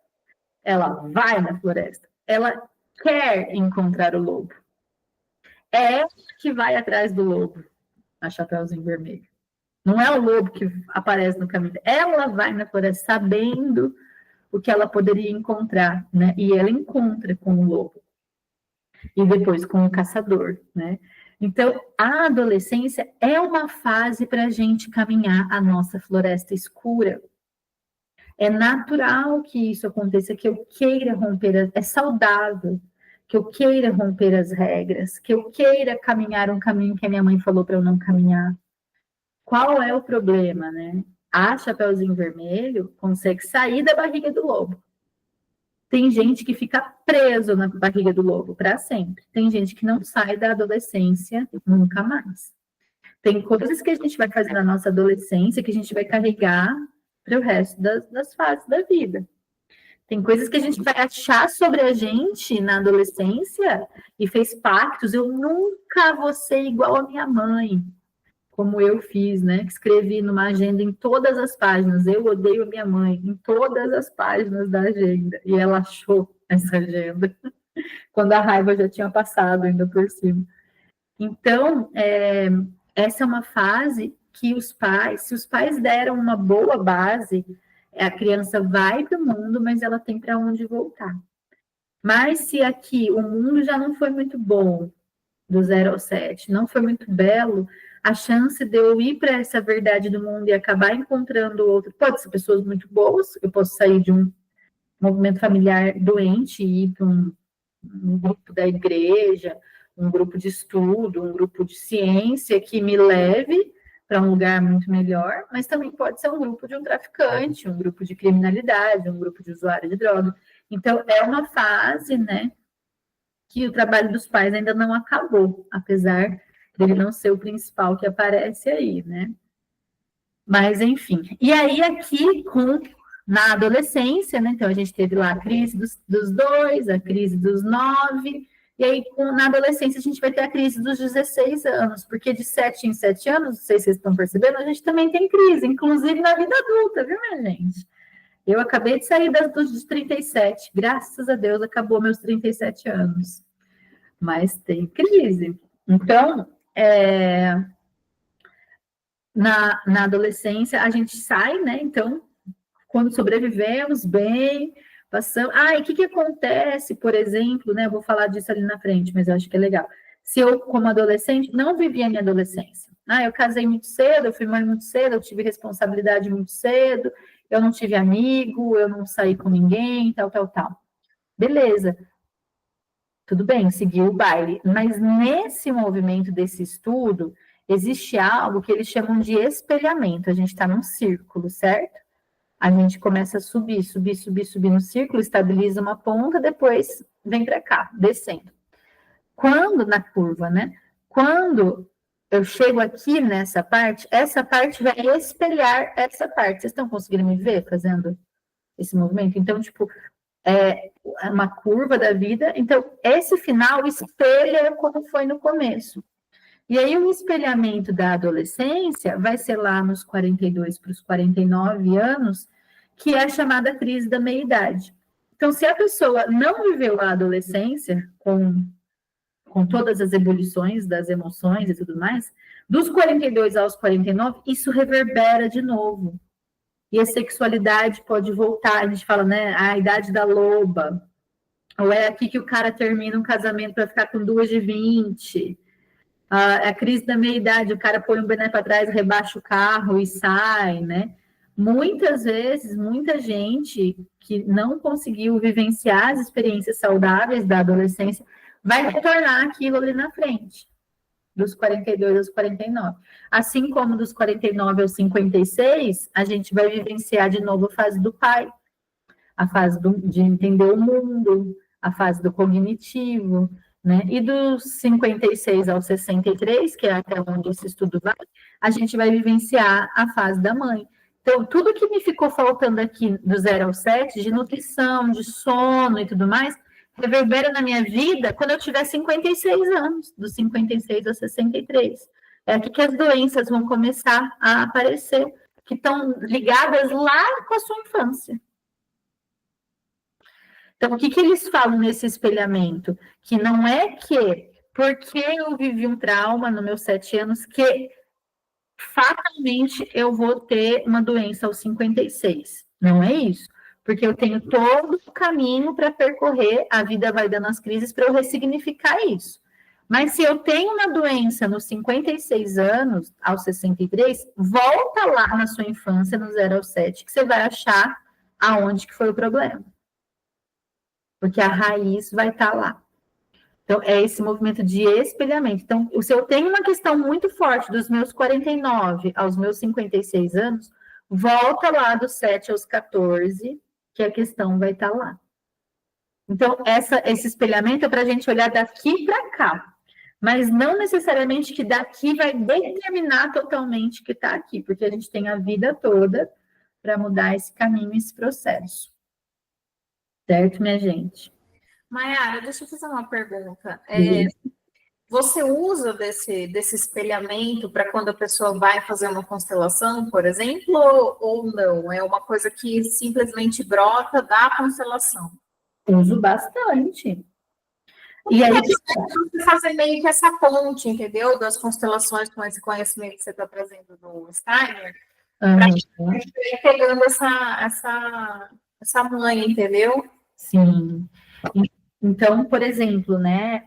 Ela vai na floresta. Ela quer encontrar o lobo. É ela que vai atrás do lobo, a Chapeuzinho Vermelho. Não é o lobo que aparece no caminho. Ela vai na floresta sabendo o que ela poderia encontrar, né? E ela encontra com o lobo. E depois com o caçador, né? Então, a adolescência é uma fase para a gente caminhar a nossa floresta escura. É natural que isso aconteça, que eu queira romper, é saudável, que eu queira romper as regras, que eu queira caminhar um caminho que a minha mãe falou para eu não caminhar. Qual é o problema, né? A Chapeuzinho Vermelho consegue sair da barriga do lobo. Tem gente que fica preso na barriga do lobo para sempre. Tem gente que não sai da adolescência nunca mais. Tem coisas que a gente vai fazer na nossa adolescência que a gente vai carregar para o resto das fases da vida. Tem coisas que a gente vai achar sobre a gente na adolescência e fez pactos. Eu nunca vou ser igual a minha mãe, como eu fiz, né? Escrevi numa agenda em todas as páginas. Eu odeio a minha mãe, em todas as páginas da agenda. E ela achou essa agenda, quando a raiva já tinha passado ainda por cima. Então, essa é uma fase que se os pais deram uma boa base, a criança vai para o mundo, mas ela tem para onde voltar. Mas se aqui o mundo já não foi muito bom, do 0 ao 7 não foi muito belo, a chance de eu ir para essa verdade do mundo e acabar encontrando outro, pode ser pessoas muito boas, eu posso sair de um movimento familiar doente e ir para um grupo da igreja, um grupo de estudo, um grupo de ciência que me leve para um lugar muito melhor, mas também pode ser um grupo de um traficante, um grupo de criminalidade, um grupo de usuário de droga. Então, é uma fase, né, que o trabalho dos pais ainda não acabou, apesar dele não ser o principal que aparece aí, né? Mas, enfim. E aí, aqui, na adolescência, né? Então, a gente teve lá a crise dos 2, a crise dos 9, e aí, na adolescência, a gente vai ter a crise dos 16 anos, porque de 7 em 7 anos, não sei se vocês estão percebendo, a gente também tem crise, inclusive na vida adulta, viu, minha gente? Eu acabei de sair dos 37, graças a Deus, acabou meus 37 anos. Mas tem crise. Então, na adolescência, a gente sai, né? Então, quando sobrevivemos bem, passamos. E o que acontece, por exemplo, né? Eu vou falar disso ali na frente, mas eu acho que é legal. Se eu, como adolescente, não vivi a minha adolescência. Eu casei muito cedo, eu fui mãe muito cedo, eu tive responsabilidade muito cedo, eu não tive amigo, eu não saí com ninguém, tal. Beleza. Tudo bem, segui o baile. Mas nesse movimento desse estudo, existe algo que eles chamam de espelhamento. A gente está num círculo, certo? A gente começa a subir no círculo, estabiliza uma ponta, depois vem para cá, descendo. Quando, na curva, né? Quando eu chego aqui nessa parte, essa parte vai espelhar essa parte. Vocês estão conseguindo me ver fazendo esse movimento? Então, tipo, é uma curva da vida. Então, esse final espelha como foi no começo. E aí, o espelhamento da adolescência vai ser lá nos 42 para os 49 anos, que é a chamada crise da meia-idade. Então, se a pessoa não viveu a adolescência com todas as ebulições das emoções e tudo mais, dos 42 aos 49, isso reverbera de novo. E a sexualidade pode voltar, a gente fala, né, a idade da loba, ou é aqui que o cara termina um casamento para ficar com 2 de 20, a crise da meia-idade, o cara põe um boné para trás, rebaixa o carro e sai, né? Muitas vezes, muita gente que não conseguiu vivenciar as experiências saudáveis da adolescência vai retornar aquilo ali na frente, dos 42 aos 49. Assim como dos 49 aos 56, a gente vai vivenciar de novo a fase do pai, a fase de entender o mundo, a fase do cognitivo, né? E dos 56 aos 63, que é até onde esse estudo vai, a gente vai vivenciar a fase da mãe. Então, tudo que me ficou faltando aqui do 0 ao 7, de nutrição, de sono e tudo mais, reverbera na minha vida quando eu tiver 56 anos, dos 56 aos 63. É aqui que as doenças vão começar a aparecer, que estão ligadas lá com a sua infância. Então, o que eles falam nesse espelhamento? Que não é que, porque eu vivi um trauma nos meus 7 anos, que fatalmente eu vou ter uma doença aos 56. Não é isso. Porque eu tenho todo o caminho para percorrer, a vida vai dando as crises para eu ressignificar isso. Mas se eu tenho uma doença nos 56 anos, aos 63, volta lá na sua infância, no 0 ao 7, que você vai achar aonde que foi o problema. Porque a raiz vai estar lá. Então, é esse movimento de espelhamento. Então, se eu tenho uma questão muito forte dos meus 49 aos meus 56 anos, volta lá dos 7 aos 14, que a questão vai estar lá. Então, esse espelhamento é para a gente olhar daqui para cá, mas não necessariamente que daqui vai determinar totalmente que está aqui, porque a gente tem a vida toda para mudar esse caminho, esse processo. Certo, minha gente? Mayara, deixa eu fazer uma pergunta. Você usa desse espelhamento para quando a pessoa vai fazer uma constelação, por exemplo, ou não? É uma coisa que simplesmente brota da constelação? Uso bastante. E aí, você fazer meio que essa ponte, entendeu? Das constelações com esse conhecimento que você está trazendo do Steiner, para ir pegando essa mãe, entendeu? Sim. Então, por exemplo, né,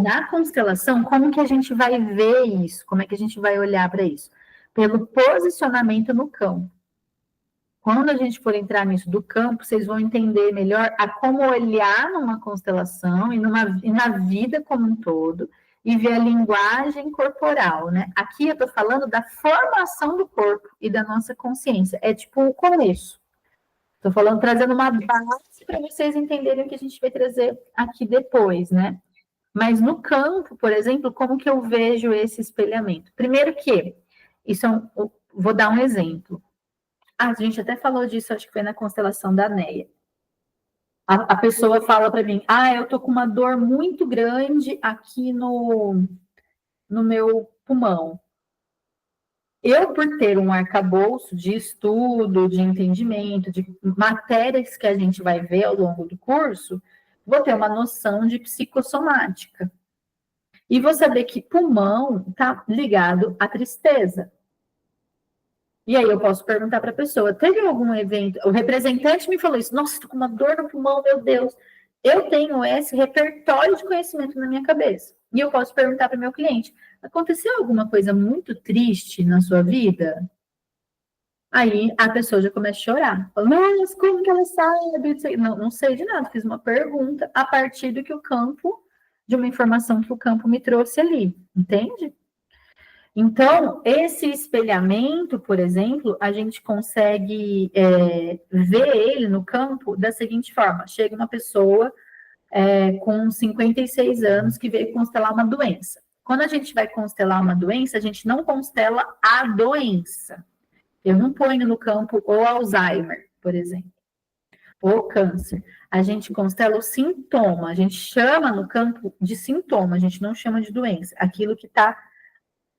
na constelação, como que a gente vai ver isso? Como é que a gente vai olhar para isso? Pelo posicionamento no campo. Quando a gente for entrar nisso do campo, vocês vão entender melhor a como olhar numa constelação e na vida como um todo, e ver a linguagem corporal, né? Aqui eu estou falando da formação do corpo e da nossa consciência. É tipo o começo. Estou falando, trazendo uma base para vocês entenderem o que a gente vai trazer aqui depois, né? Mas no campo, por exemplo, como que eu vejo esse espelhamento? Primeiro que, vou dar um exemplo. A gente até falou disso, acho que foi na constelação da Neia. A pessoa fala para mim, eu tô com uma dor muito grande aqui no meu pulmão. Eu, por ter um arcabouço de estudo, de entendimento, de matérias que a gente vai ver ao longo do curso, vou ter uma noção de psicossomática. E vou saber que pulmão está ligado à tristeza. E aí eu posso perguntar para a pessoa, teve algum evento, o representante me falou isso, nossa, estou com uma dor no pulmão, meu Deus. Eu tenho esse repertório de conhecimento na minha cabeça. E eu posso perguntar para o meu cliente, aconteceu alguma coisa muito triste na sua vida? Aí a pessoa já começa a chorar. Fala, mas como que ela sabe? Não sei de nada, fiz uma pergunta a partir do que o campo, de uma informação que o campo me trouxe ali, entende? Então, esse espelhamento, por exemplo, a gente consegue ver ele no campo da seguinte forma. Chega uma pessoa com 56 anos que veio constelar uma doença. Quando a gente vai constelar uma doença, a gente não constela a doença. Eu não ponho no campo o Alzheimer, por exemplo, ou câncer. A gente constela o sintoma, a gente chama no campo de sintoma, a gente não chama de doença, aquilo que está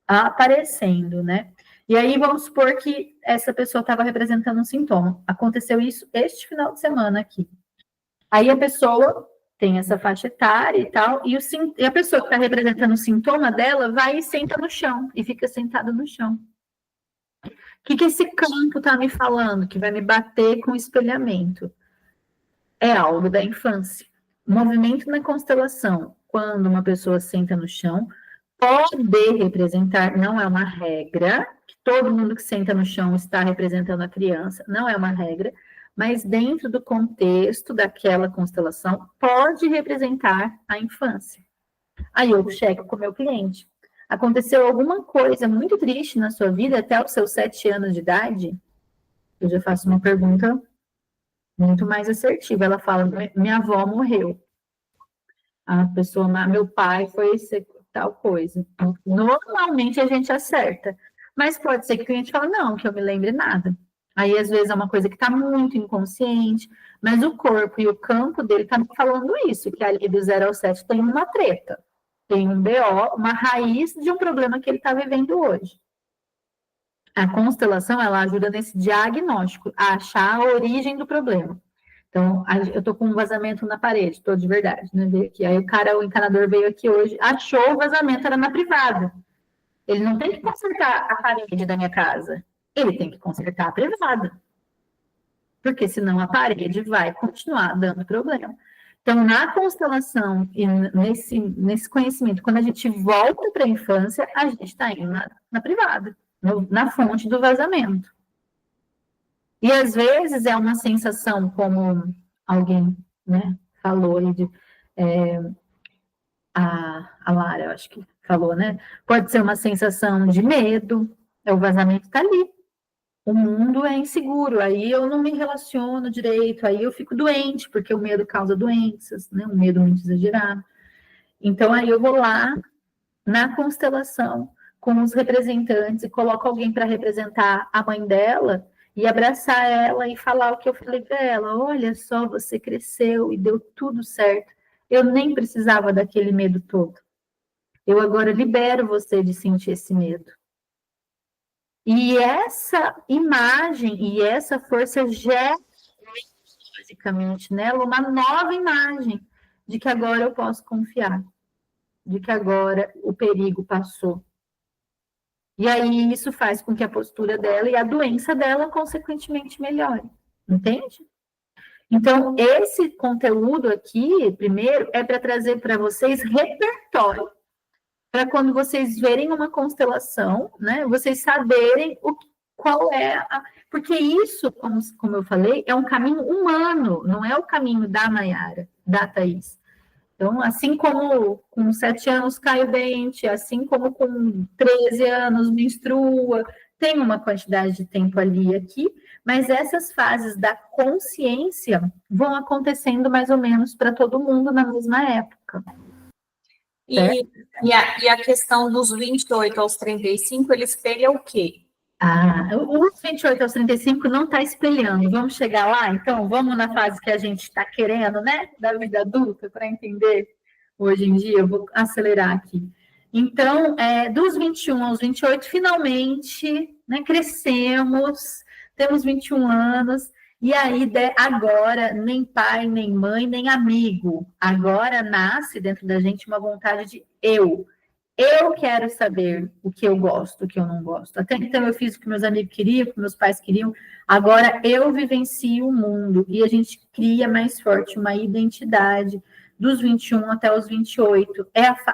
aparecendo, né? E aí vamos supor que essa pessoa estava representando um sintoma. Aconteceu isso este final de semana aqui. Aí a pessoa tem essa faixa etária e tal, e a pessoa que está representando o sintoma dela vai e senta no chão, e fica sentada no chão. O que esse campo está me falando? Que vai me bater com espelhamento. É algo da infância. Movimento na constelação, quando uma pessoa senta no chão, pode representar, não é uma regra, que todo mundo que senta no chão está representando a criança, não é uma regra, mas dentro do contexto daquela constelação, pode representar a infância. Aí eu checo com o meu cliente. Aconteceu alguma coisa muito triste na sua vida até os seus 7 anos de idade? Eu já faço uma pergunta muito mais assertiva. Ela fala, minha avó morreu. A pessoa, meu pai foi tal coisa. Normalmente a gente acerta. Mas pode ser que o cliente fale, não, que eu me lembre nada. Aí, às vezes, é uma coisa que está muito inconsciente, mas o corpo e o campo dele está me falando isso, que ali do 0 ao 7 tem uma treta, tem um BO, uma raiz de um problema que ele está vivendo hoje. A constelação, ela ajuda nesse diagnóstico, a achar a origem do problema. Então, eu estou com um vazamento na parede, estou de verdade, né? Aqui. Aí o encanador veio aqui hoje, achou o vazamento, era na privada. Ele não tem que consertar a parede da minha casa. Ele tem que consertar a privada. Porque senão a parede vai continuar dando problema. Então, na constelação e nesse conhecimento, quando a gente volta para a infância, a gente está indo na privada, na fonte do vazamento. E às vezes é uma sensação, como alguém, né, falou, a Lara, eu acho que falou, né? Pode ser uma sensação de medo, o vazamento está ali. O mundo é inseguro, aí eu não me relaciono direito, aí eu fico doente, porque o medo causa doenças, né? Um medo muito exagerado. Então, aí eu vou lá na constelação com os representantes e coloco alguém para representar a mãe dela e abraçar ela e falar o que eu falei para ela. Olha só, você cresceu e deu tudo certo. Eu nem precisava daquele medo todo. Eu agora libero você de sentir esse medo. E essa imagem e essa força gera, basicamente, nela uma nova imagem de que agora eu posso confiar, de que agora o perigo passou. E aí isso faz com que a postura dela e a doença dela, consequentemente, melhore. Entende? Então, esse conteúdo aqui, primeiro, é para trazer para vocês repertório, para quando vocês verem uma constelação, né, vocês saberem qual é a... Porque isso, como eu falei, é um caminho humano, não é o caminho da Nayara, da Thaís. Então, assim como com 7 anos cai o dente, assim como com 13 anos menstrua, tem uma quantidade de tempo ali e aqui, mas essas fases da consciência vão acontecendo mais ou menos para todo mundo na mesma época. E a questão dos 28 aos 35, ele espelha o quê? Os 28 aos 35 não está espelhando. Vamos chegar lá? Então, vamos na fase que a gente está querendo, né? Da vida adulta, para entender hoje em dia. Eu vou acelerar aqui. Então, dos 21 aos 28, finalmente, né, crescemos, temos 21 anos, e aí agora nem pai, nem mãe, nem amigo. Agora nasce dentro da gente uma vontade de eu. Eu quero saber o que eu gosto, o que eu não gosto. Até então eu fiz o que meus amigos queriam, o que meus pais queriam. Agora eu vivencio o mundo e a gente cria mais forte uma identidade dos 21 até os 28.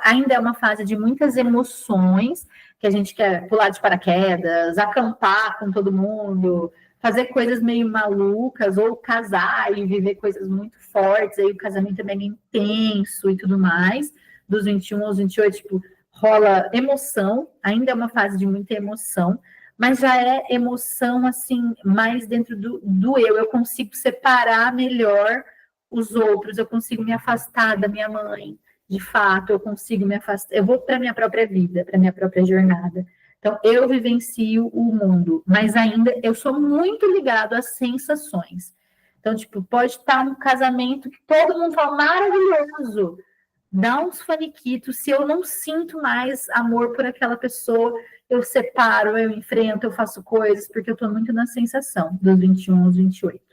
Ainda é uma fase de muitas emoções, que a gente quer pular de paraquedas, acampar com todo mundo, fazer coisas meio malucas, ou casar e viver coisas muito fortes. Aí o casamento é bem intenso e tudo mais. Dos 21 aos 28, tipo, rola emoção, ainda é uma fase de muita emoção, mas já é emoção, assim, mais dentro do eu consigo separar melhor os outros, eu consigo me afastar da minha mãe, de fato, eu consigo me afastar, eu vou para a minha própria vida, para a minha própria jornada. Então, eu vivencio o mundo, mas ainda eu sou muito ligado às sensações. Então, tipo, pode estar um casamento que todo mundo fala maravilhoso, dá uns faniquitos, se eu não sinto mais amor por aquela pessoa, eu separo, eu enfrento, eu faço coisas, porque eu estou muito na sensação dos 21 aos 28.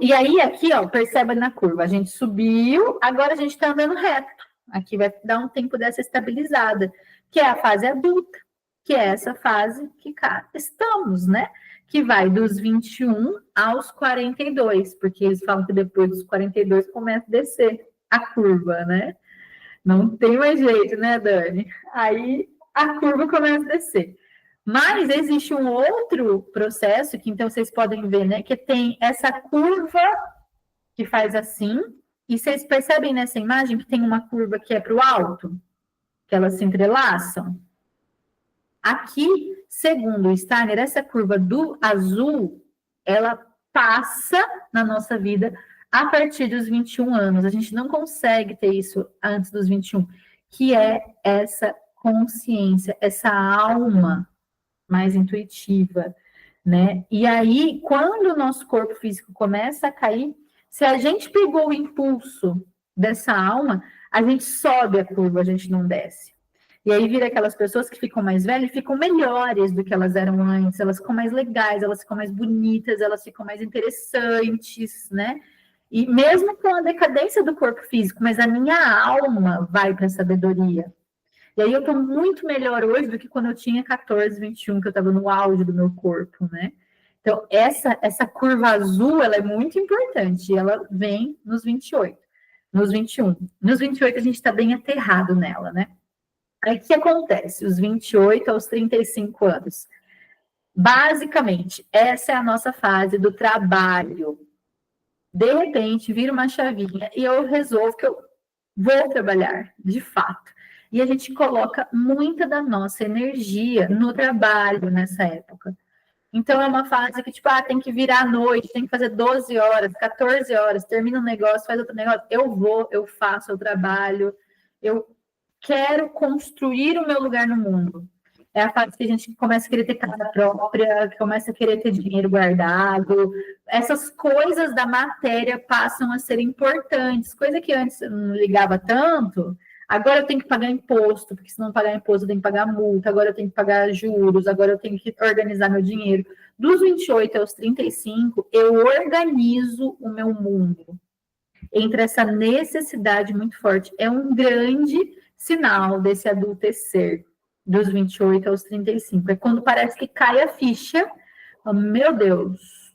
E aí, aqui, ó, perceba na curva, a gente subiu, agora a gente está andando reto. Aqui vai dar um tempo dessa estabilizada, que é a fase adulta, que é essa fase que cá estamos, né? Que vai dos 21 aos 42, porque eles falam que depois dos 42 começa a descer a curva, né? Não tem mais jeito, né, Dani? Aí a curva começa a descer. Mas existe um outro processo que, então, vocês podem ver, né? Que tem essa curva que faz assim, e vocês percebem nessa imagem que tem uma curva que é para o alto, que elas se entrelaçam. Aqui, segundo o Steiner, essa curva do azul, ela passa na nossa vida a partir dos 21 anos. A gente não consegue ter isso antes dos 21, que é essa consciência, essa alma mais intuitiva, né? E aí, quando o nosso corpo físico começa a cair, se a gente pegou o impulso dessa alma, a gente sobe a curva, a gente não desce. E aí vira aquelas pessoas que ficam mais velhas, ficam melhores do que elas eram antes, elas ficam mais legais, elas ficam mais bonitas, elas ficam mais interessantes, né? E mesmo com a decadência do corpo físico, mas a minha alma vai para a sabedoria. E aí eu estou muito melhor hoje do que quando eu tinha 14, 21, que eu estava no auge do meu corpo, né? Então, essa curva azul, ela é muito importante, ela vem nos 28, nos 21. Nos 28 a gente está bem aterrado nela, né? Aí o que acontece? Os 28 aos 35 anos. Basicamente, essa é a nossa fase do trabalho. De repente, vira uma chavinha e eu resolvo que eu vou trabalhar, de fato. E a gente coloca muita da nossa energia no trabalho nessa época. Então, é uma fase que, tipo, tem que virar à noite, tem que fazer 12 horas, 14 horas, termina um negócio, faz outro negócio. Eu vou, eu faço, eu trabalho, eu quero construir o meu lugar no mundo. É a fase que a gente começa a querer ter casa própria, que começa a querer ter dinheiro guardado. Essas coisas da matéria passam a ser importantes, coisa que antes eu não ligava tanto. Agora eu tenho que pagar imposto, porque se não pagar imposto eu tenho que pagar multa, agora eu tenho que pagar juros, agora eu tenho que organizar meu dinheiro. Dos 28 aos 35, eu organizo o meu mundo. Entre essa necessidade muito forte, é um grande sinal desse adultecer, dos 28 aos 35. É quando parece que cai a ficha, meu Deus,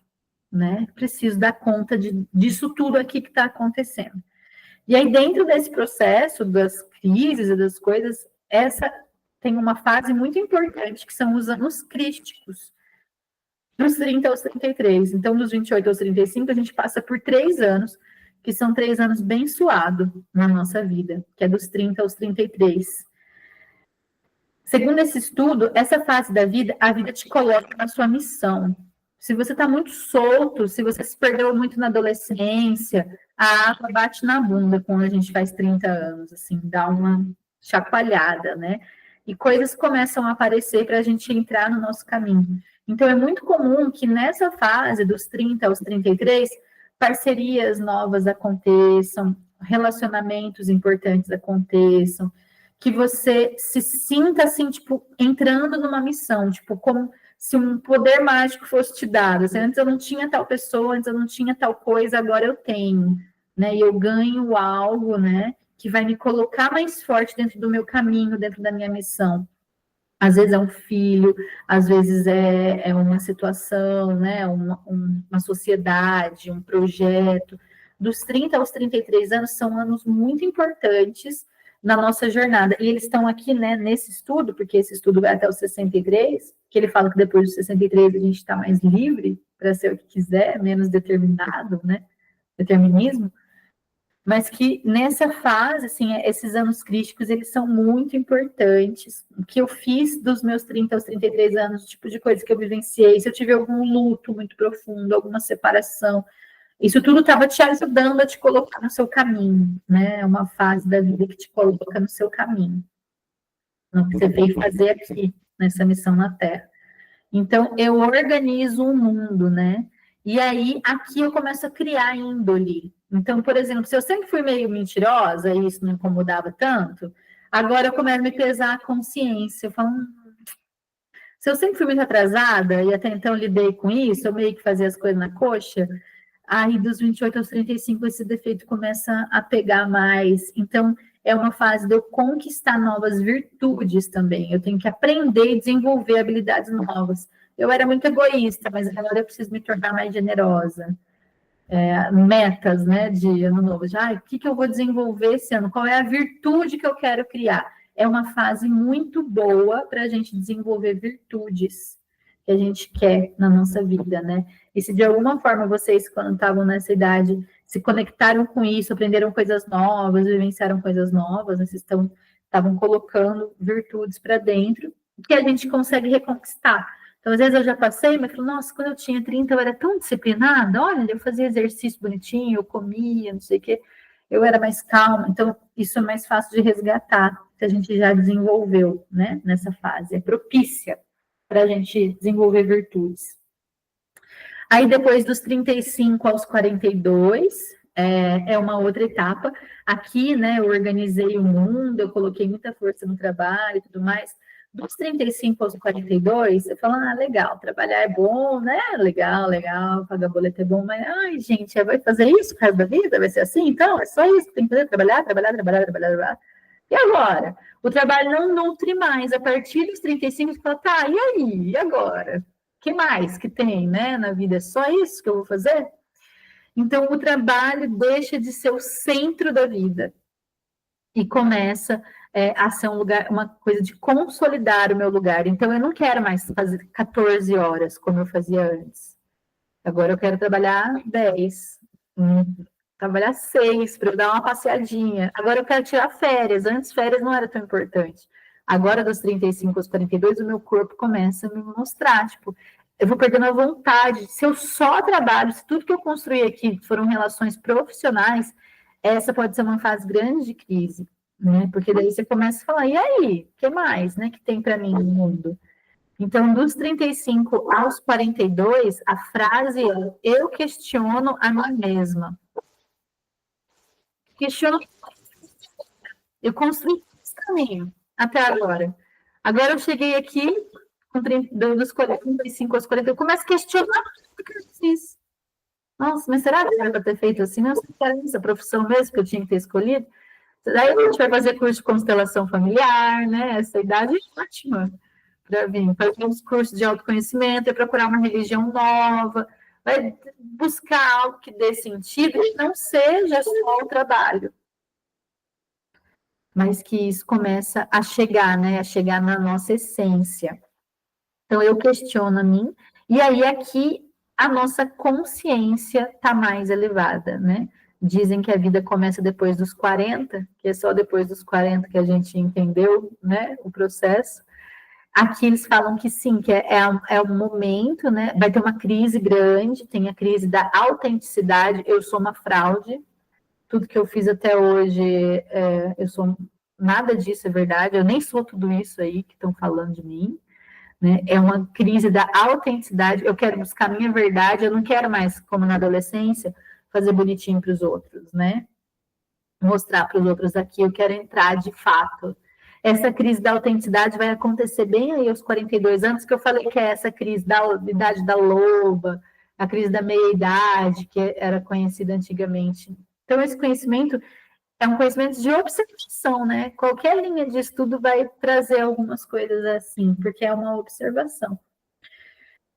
né? Preciso dar conta disso tudo aqui que está acontecendo. E aí, dentro desse processo das crises e das coisas, essa tem uma fase muito importante, que são os anos crísticos, dos 30 aos 33. Então, dos 28 aos 35, a gente passa por 3 anos, que são 3 anos bem suados na nossa vida, que é dos 30 aos 33. Segundo esse estudo, essa fase da vida, a vida te coloca na sua missão. Se você está muito solto, se você se perdeu muito na adolescência, a água bate na bunda quando a gente faz 30 anos, assim, dá uma chacoalhada, né? E coisas começam a aparecer para a gente entrar no nosso caminho. Então, é muito comum que nessa fase, dos 30 aos 33, parcerias novas aconteçam, relacionamentos importantes aconteçam, que você se sinta, assim, tipo, entrando numa missão, tipo, como se um poder mágico fosse te dado. Assim, antes eu não tinha tal pessoa, antes eu não tinha tal coisa, agora eu tenho, né? E eu ganho algo, né? Que vai me colocar mais forte dentro do meu caminho, dentro da minha missão. Às vezes é um filho, às vezes é uma situação, né? Uma sociedade, um projeto. Dos 30 aos 33 anos são anos muito importantes na nossa jornada. E eles estão aqui, né, nesse estudo, porque esse estudo vai até os 63, que ele fala que depois dos 63 a gente está mais livre para ser o que quiser, menos determinado, né? Determinismo. Mas que nessa fase, assim, esses anos críticos, eles são muito importantes. O que eu fiz dos meus 30 aos 33 anos, o tipo de coisa que eu vivenciei, se eu tive algum luto muito profundo, alguma separação, isso tudo estava te ajudando a te colocar no seu caminho, né? É uma fase da vida que te coloca no seu caminho. No que você veio fazer aqui, nessa missão na Terra. Então, eu organizo o mundo, né? E aí, aqui eu começo a criar índole. Então, por exemplo, se eu sempre fui meio mentirosa e isso não incomodava tanto, agora eu começo a me pesar a consciência. Eu falo, se eu sempre fui muito atrasada e até então lidei com isso, eu meio que fazia as coisas na coxa, aí dos 28 aos 35 esse defeito começa a pegar mais. Então, é uma fase de eu conquistar novas virtudes também. Eu tenho que aprender e desenvolver habilidades novas. Eu era muito egoísta, mas agora eu preciso me tornar mais generosa. Metas, né, de ano novo. Já, o que eu vou desenvolver esse ano? Qual é a virtude que eu quero criar? É uma fase muito boa para a gente desenvolver virtudes que a gente quer na nossa vida, né? E se de alguma forma vocês, quando estavam nessa idade, se conectaram com isso, aprenderam coisas novas, vivenciaram coisas novas, vocês estavam colocando virtudes para dentro que a gente consegue reconquistar. Então, às vezes eu já passei, mas falo, nossa, quando eu tinha 30, eu era tão disciplinada, olha, eu fazia exercício bonitinho, eu comia, não sei o quê, eu era mais calma. Então, isso é mais fácil de resgatar, que a gente já desenvolveu, né, nessa fase. É propícia para a gente desenvolver virtudes. Aí, depois dos 35 aos 42, é uma outra etapa. Aqui, né, eu organizei o mundo, eu coloquei muita força no trabalho e tudo mais. Dos 35 aos 42, você fala, legal, trabalhar é bom, né? Legal, pagar boleto é bom, mas, ai, gente, vai fazer isso o resto da vida? Vai ser assim? Então, é só isso que tem que fazer, trabalhar. E agora? O trabalho não nutre mais. A partir dos 35, você fala, tá, e aí? E agora? O que mais que tem, né, na vida? É só isso que eu vou fazer? Então, o trabalho deixa de ser o centro da vida e começa a ser um lugar, uma coisa de consolidar o meu lugar. Então, eu não quero mais fazer 14 horas, como eu fazia antes. Agora eu quero trabalhar 10, trabalhar 6, para eu dar uma passeadinha. Agora eu quero tirar férias. Antes, férias não era tão importante. Agora, dos 35 aos 42, o meu corpo começa a me mostrar, tipo, eu vou perdendo a vontade. Se eu só trabalho, se tudo que eu construí aqui foram relações profissionais, essa pode ser uma fase grande de crise, né? Porque daí você começa a falar, e aí? O que mais, né, que tem para mim no mundo? Então, dos 35 aos 42, a frase é, eu questiono a mim mesma. Questiono, eu construí esse caminho até agora. Agora eu cheguei aqui, dos 45 aos 40, eu começo a questionar o que eu fiz. Nossa, mas será que era para ter feito assim? Não, era essa profissão mesmo que eu tinha que ter escolhido? Daí a gente vai fazer curso de constelação familiar, né? Essa idade é ótima para vir. Fazer uns cursos de autoconhecimento, procurar uma religião nova, vai buscar algo que dê sentido e não seja só o trabalho. Mas que isso começa a chegar, né? A chegar na nossa essência. Então, eu questiono a mim, e aí aqui a nossa consciência está mais elevada, né? Dizem que a vida começa depois dos 40, que é só depois dos 40 que a gente entendeu, né, o processo. Aqui eles falam que sim, que é o momento, né? Vai ter uma crise grande, tem a crise da autenticidade, eu sou uma fraude, tudo que eu fiz até hoje, eu sou, nada disso é verdade, eu nem sou tudo isso aí que estão falando de mim, né? É uma crise da autenticidade, eu quero buscar minha verdade, eu não quero mais, como na adolescência, fazer bonitinho para os outros, né? Mostrar para os outros aqui, eu quero entrar de fato. Essa crise da autenticidade vai acontecer bem aí aos 42 anos, que eu falei que é essa crise da idade da loba, a crise da meia-idade, que era conhecida antigamente. Então, esse conhecimento é um conhecimento de observação, né? Qualquer linha de estudo vai trazer algumas coisas assim, porque é uma observação.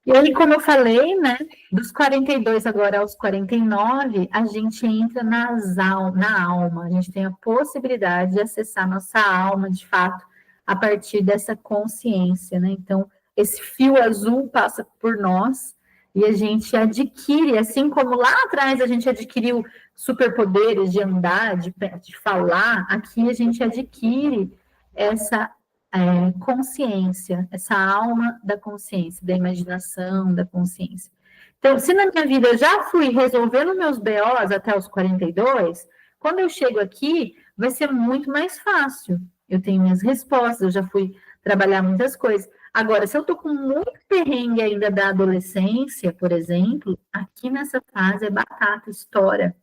E aí, como eu falei, né, dos 42 agora aos 49, a gente entra na alma, a gente tem a possibilidade de acessar nossa alma, de fato, a partir dessa consciência, né? Então, esse fio azul passa por nós e a gente adquire, assim como lá atrás a gente adquiriu superpoderes de andar, de falar, aqui a gente adquire essa consciência, essa alma da consciência, da imaginação, da consciência. Então, se na minha vida eu já fui resolvendo meus BOs até os 42, quando eu chego aqui, vai ser muito mais fácil. Eu tenho minhas respostas, eu já fui trabalhar muitas coisas. Agora, se eu estou com muito perrengue ainda da adolescência, por exemplo, aqui nessa fase é batata, história,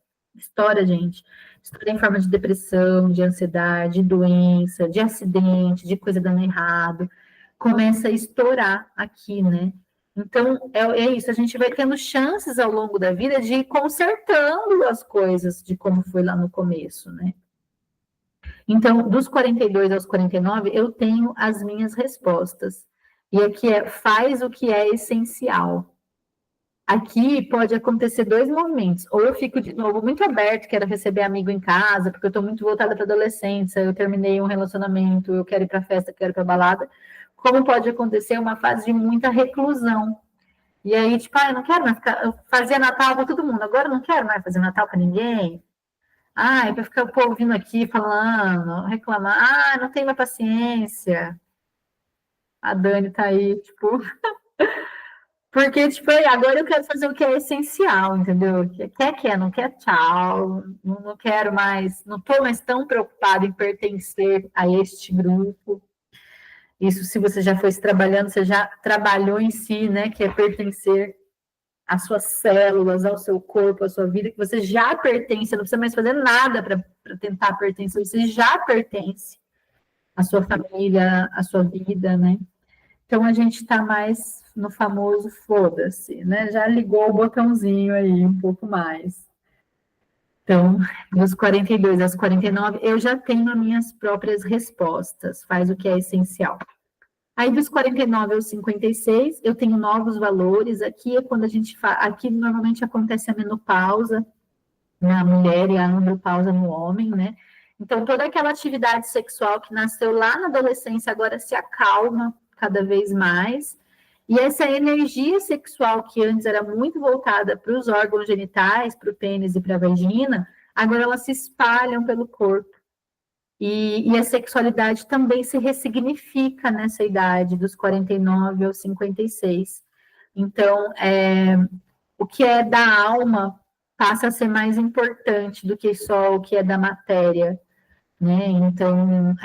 gente. História em forma de depressão, de ansiedade, de doença, de acidente, de coisa dando errado. Começa a estourar aqui, né? Então, é isso, a gente vai tendo chances ao longo da vida de ir consertando as coisas de como foi lá no começo, né? Então, dos 42 aos 49, eu tenho as minhas respostas. E aqui faz o que é essencial. Aqui pode acontecer dois movimentos. Ou eu fico, de novo, muito aberto, quero receber amigo em casa, porque eu estou muito voltada para adolescência, eu terminei um relacionamento, eu quero ir para festa, quero ir para balada. Como pode acontecer uma fase de muita reclusão. E aí, tipo, eu não quero mais eu fazia Natal para todo mundo, agora eu não quero mais fazer Natal para ninguém. Para ficar o povo vindo aqui falando, reclamar, não tenho mais paciência. A Dani tá aí, tipo... Porque, tipo, agora eu quero fazer o que é essencial, entendeu? Quer, não quer, tchau. Não quero mais, não estou mais tão preocupada em pertencer a este grupo. Isso, se você já foi trabalhando, você já trabalhou em si, né? Que é pertencer às suas células, ao seu corpo, à sua vida, que você já pertence, não precisa mais fazer nada para tentar pertencer, você já pertence à sua família, à sua vida, né? Então, a gente está mais no famoso foda-se, né? Já ligou o botãozinho aí um pouco mais. Então, dos 42 aos 49, eu já tenho as minhas próprias respostas, faz o que é essencial. Aí, dos 49 aos 56, eu tenho novos valores. Aqui é quando a gente faz... Aqui, normalmente, acontece a menopausa na mulher e a andropausa no homem, né? Então, toda aquela atividade sexual que nasceu lá na adolescência agora se acalma cada vez mais, e essa energia sexual que antes era muito voltada para os órgãos genitais, para o pênis e para a vagina, agora elas se espalham pelo corpo. E a sexualidade também se ressignifica nessa idade, dos 49 aos 56. Então, o que é da alma passa a ser mais importante do que só o que é da matéria, né? Então,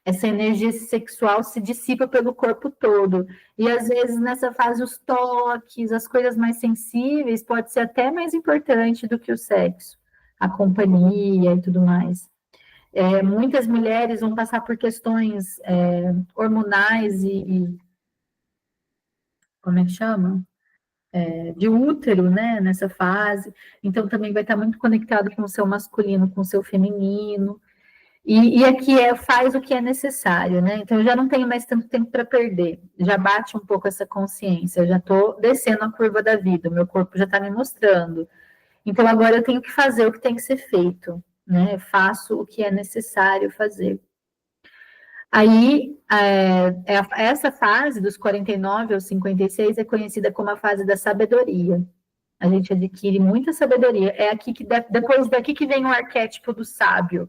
essa energia sexual se dissipa pelo corpo todo. E, às vezes, nessa fase, os toques, as coisas mais sensíveis, pode ser até mais importante do que o sexo, a companhia e tudo mais. Muitas mulheres vão passar por questões hormonais e como é que chama? De útero, né, nessa fase. Então, também vai estar muito conectado com o seu masculino, com o seu feminino. E aqui faz o que é necessário, né? Então, eu já não tenho mais tanto tempo para perder. Já bate um pouco essa consciência. Eu já estou descendo a curva da vida. O meu corpo já está me mostrando. Então, agora eu tenho que fazer o que tem que ser feito, né? Eu faço o que é necessário fazer. Aí, essa fase dos 49 aos 56 é conhecida como a fase da sabedoria. A gente adquire muita sabedoria. É aqui que, depois daqui que vem o arquétipo do sábio,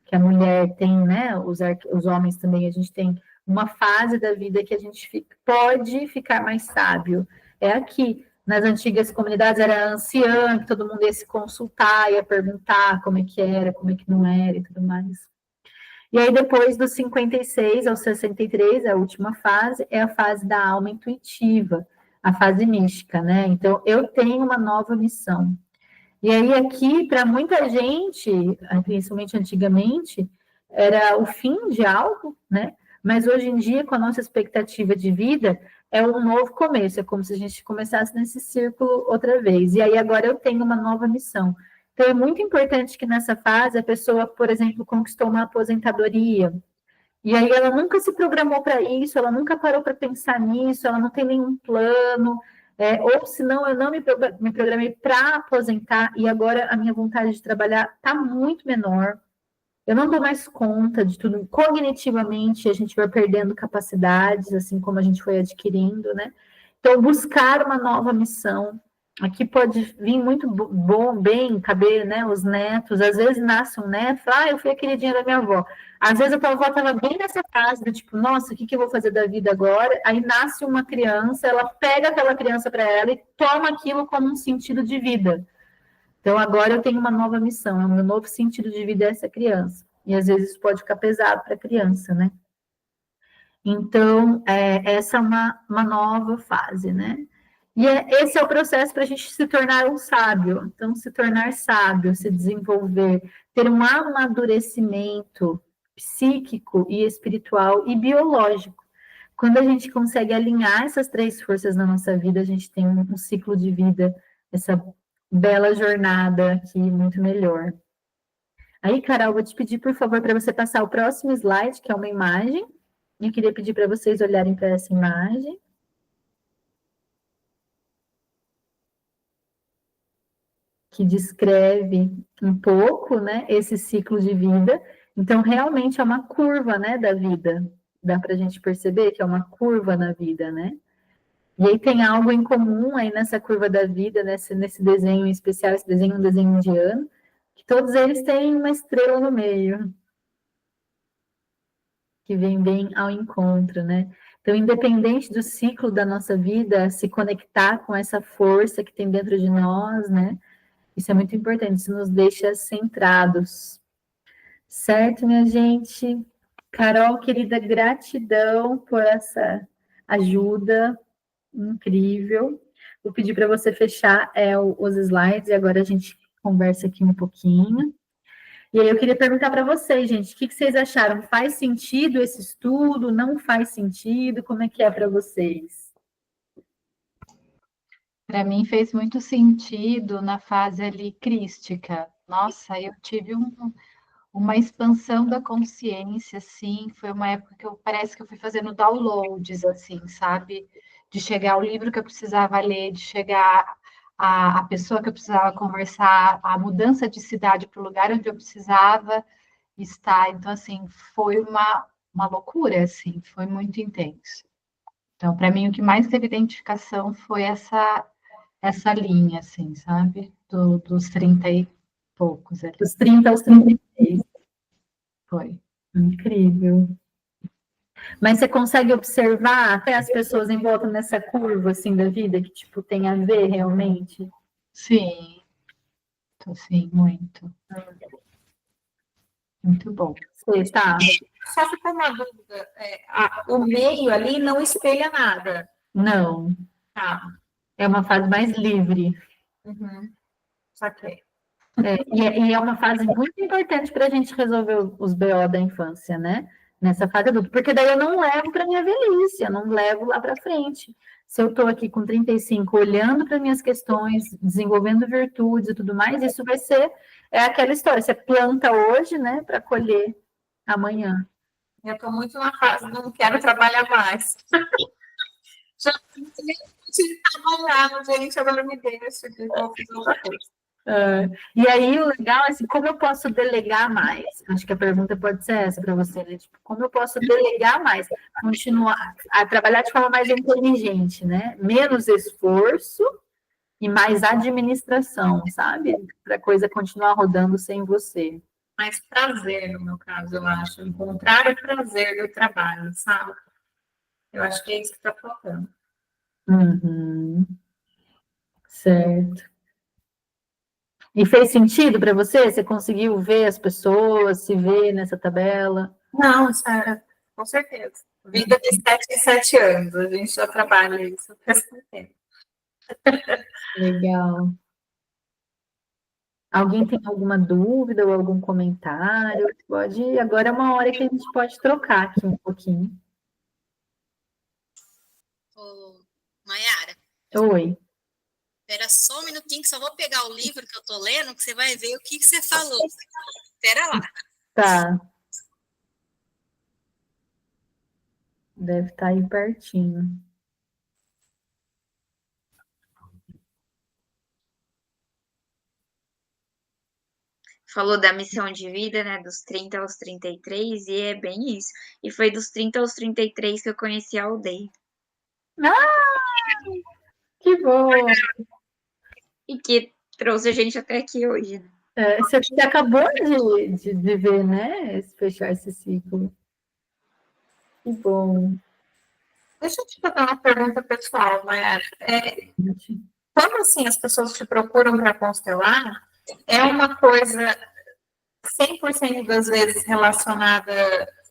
que a mulher tem, né? Os homens também, a gente tem uma fase da vida que a gente pode ficar mais sábio. É aqui. Nas antigas comunidades era anciã, que todo mundo ia se consultar, ia perguntar como é que era, como é que não era e tudo mais. E aí, depois dos 56 aos 63, a última fase, é a fase da alma intuitiva, a fase mística, né? Então, eu tenho uma nova missão. E aí, aqui, para muita gente, principalmente antigamente, era o fim de algo, né? Mas hoje em dia, com a nossa expectativa de vida, é um novo começo, é como se a gente começasse nesse círculo outra vez. E aí, agora eu tenho uma nova missão. Então, é muito importante que nessa fase a pessoa, por exemplo, conquistou uma aposentadoria, e aí ela nunca se programou para isso, ela nunca parou para pensar nisso, ela não tem nenhum plano, ou senão eu não me programei para aposentar, e agora a minha vontade de trabalhar está muito menor, eu não dou mais conta de tudo, cognitivamente a gente vai perdendo capacidades, assim como a gente foi adquirindo, né? Então, buscar uma nova missão. Aqui pode vir muito bem, caber, né, os netos. Às vezes nasce um neto, fala, eu fui a queridinha da minha avó. Às vezes a tua avó estava bem nessa fase, do tipo, nossa, o que eu vou fazer da vida agora? Aí nasce uma criança, ela pega aquela criança para ela e toma aquilo como um sentido de vida. Então, agora eu tenho uma nova missão, o meu novo sentido de vida é essa criança. E às vezes isso pode ficar pesado para a criança, né? Então, essa é uma nova fase, né? E esse é o processo para a gente se tornar um sábio. Então, se tornar sábio, se desenvolver, ter um amadurecimento psíquico e espiritual e biológico. Quando a gente consegue alinhar essas três forças na nossa vida, a gente tem um ciclo de vida, essa bela jornada aqui, muito melhor. Aí, Carol, vou te pedir, por favor, para você passar o próximo slide, que é uma imagem. Eu queria pedir para vocês olharem para essa imagem. Que descreve um pouco, né, esse ciclo de vida. Então, realmente é uma curva, né, da vida. Dá para a gente perceber que é uma curva na vida, né? E aí tem algo em comum aí nessa curva da vida, nesse desenho em especial, esse desenho é um desenho indiano, que todos eles têm uma estrela no meio, que vem bem ao encontro, né? Então, independente do ciclo da nossa vida, se conectar com essa força que tem dentro de nós, né? Isso é muito importante, isso nos deixa centrados. Certo, minha gente? Carol, querida, gratidão por essa ajuda incrível. Vou pedir para você fechar os slides e agora a gente conversa aqui um pouquinho. E aí eu queria perguntar para vocês, gente, o que vocês acharam? Faz sentido esse estudo? Não faz sentido? Como é que é para vocês? Para mim fez muito sentido na fase ali crística. Nossa, eu tive uma expansão da consciência, assim, foi uma época que parece que eu fui fazendo downloads, assim, sabe? De chegar ao livro que eu precisava ler, de chegar a pessoa que eu precisava conversar, a mudança de cidade para o lugar onde eu precisava estar. Então, assim, foi uma loucura, assim, foi muito intenso. Então, para mim, o que mais teve identificação foi essa linha, assim, sabe? Dos 30 e poucos ali. Dos 30 aos 36. Foi. Incrível. Mas você consegue observar até as pessoas em volta nessa curva, assim, da vida, que, tipo, tem a ver realmente? Sim. Sim, muito. Muito bom. Você tá? Só ficou uma dúvida. O meio ali não espelha nada. Não. Tá. É uma fase mais livre. Uhum. Saquei. E é uma fase muito importante para a gente resolver os BO da infância, né? Nessa fase adulta. Porque daí eu não levo para minha velhice, eu não levo lá para frente. Se eu estou aqui com 35, olhando para minhas questões, desenvolvendo virtudes e tudo mais, isso vai ser aquela história. Você planta hoje, né, para colher amanhã. Eu estou muito na fase, não quero trabalhar mais. Já tive trabalhado, gente, agora me deixa, que eu vou fazer outra coisa. E aí, o legal é assim, como eu posso delegar mais? Acho que a pergunta pode ser essa para você, né? Tipo, como eu posso delegar mais? Continuar a trabalhar de forma mais inteligente, né? Menos esforço e mais administração, sabe? Para a coisa continuar rodando sem você. Mais prazer, no meu caso, eu acho. Encontrar o prazer do trabalho, sabe? Eu acho que é isso que está faltando. Uhum. Certo. E fez sentido para você? Você conseguiu ver as pessoas, se ver nessa tabela? Não, isso com certeza. Vida de 7 em 7 anos, a gente já trabalha isso faz muito tempo. Legal. Alguém tem alguma dúvida ou algum comentário? Pode. Agora é uma hora que a gente pode trocar aqui um pouquinho. Ô, Maiara, Oi. espera só um minutinho que só vou pegar o livro que eu tô lendo, que você vai ver o que você falou. Espera lá. Tá. Deve estar aí pertinho. Falou da missão de vida, né, dos 30 aos 33, e é bem isso. E foi dos 30 aos 33 que eu conheci a aldeia. Que bom! E que trouxe a gente até aqui hoje, né? Você acabou de ver, né? Fechar esse ciclo. Que bom. Deixa eu te fazer uma pergunta pessoal, Mayara. Como assim as pessoas te procuram para constelar? É uma coisa 100% das vezes relacionada,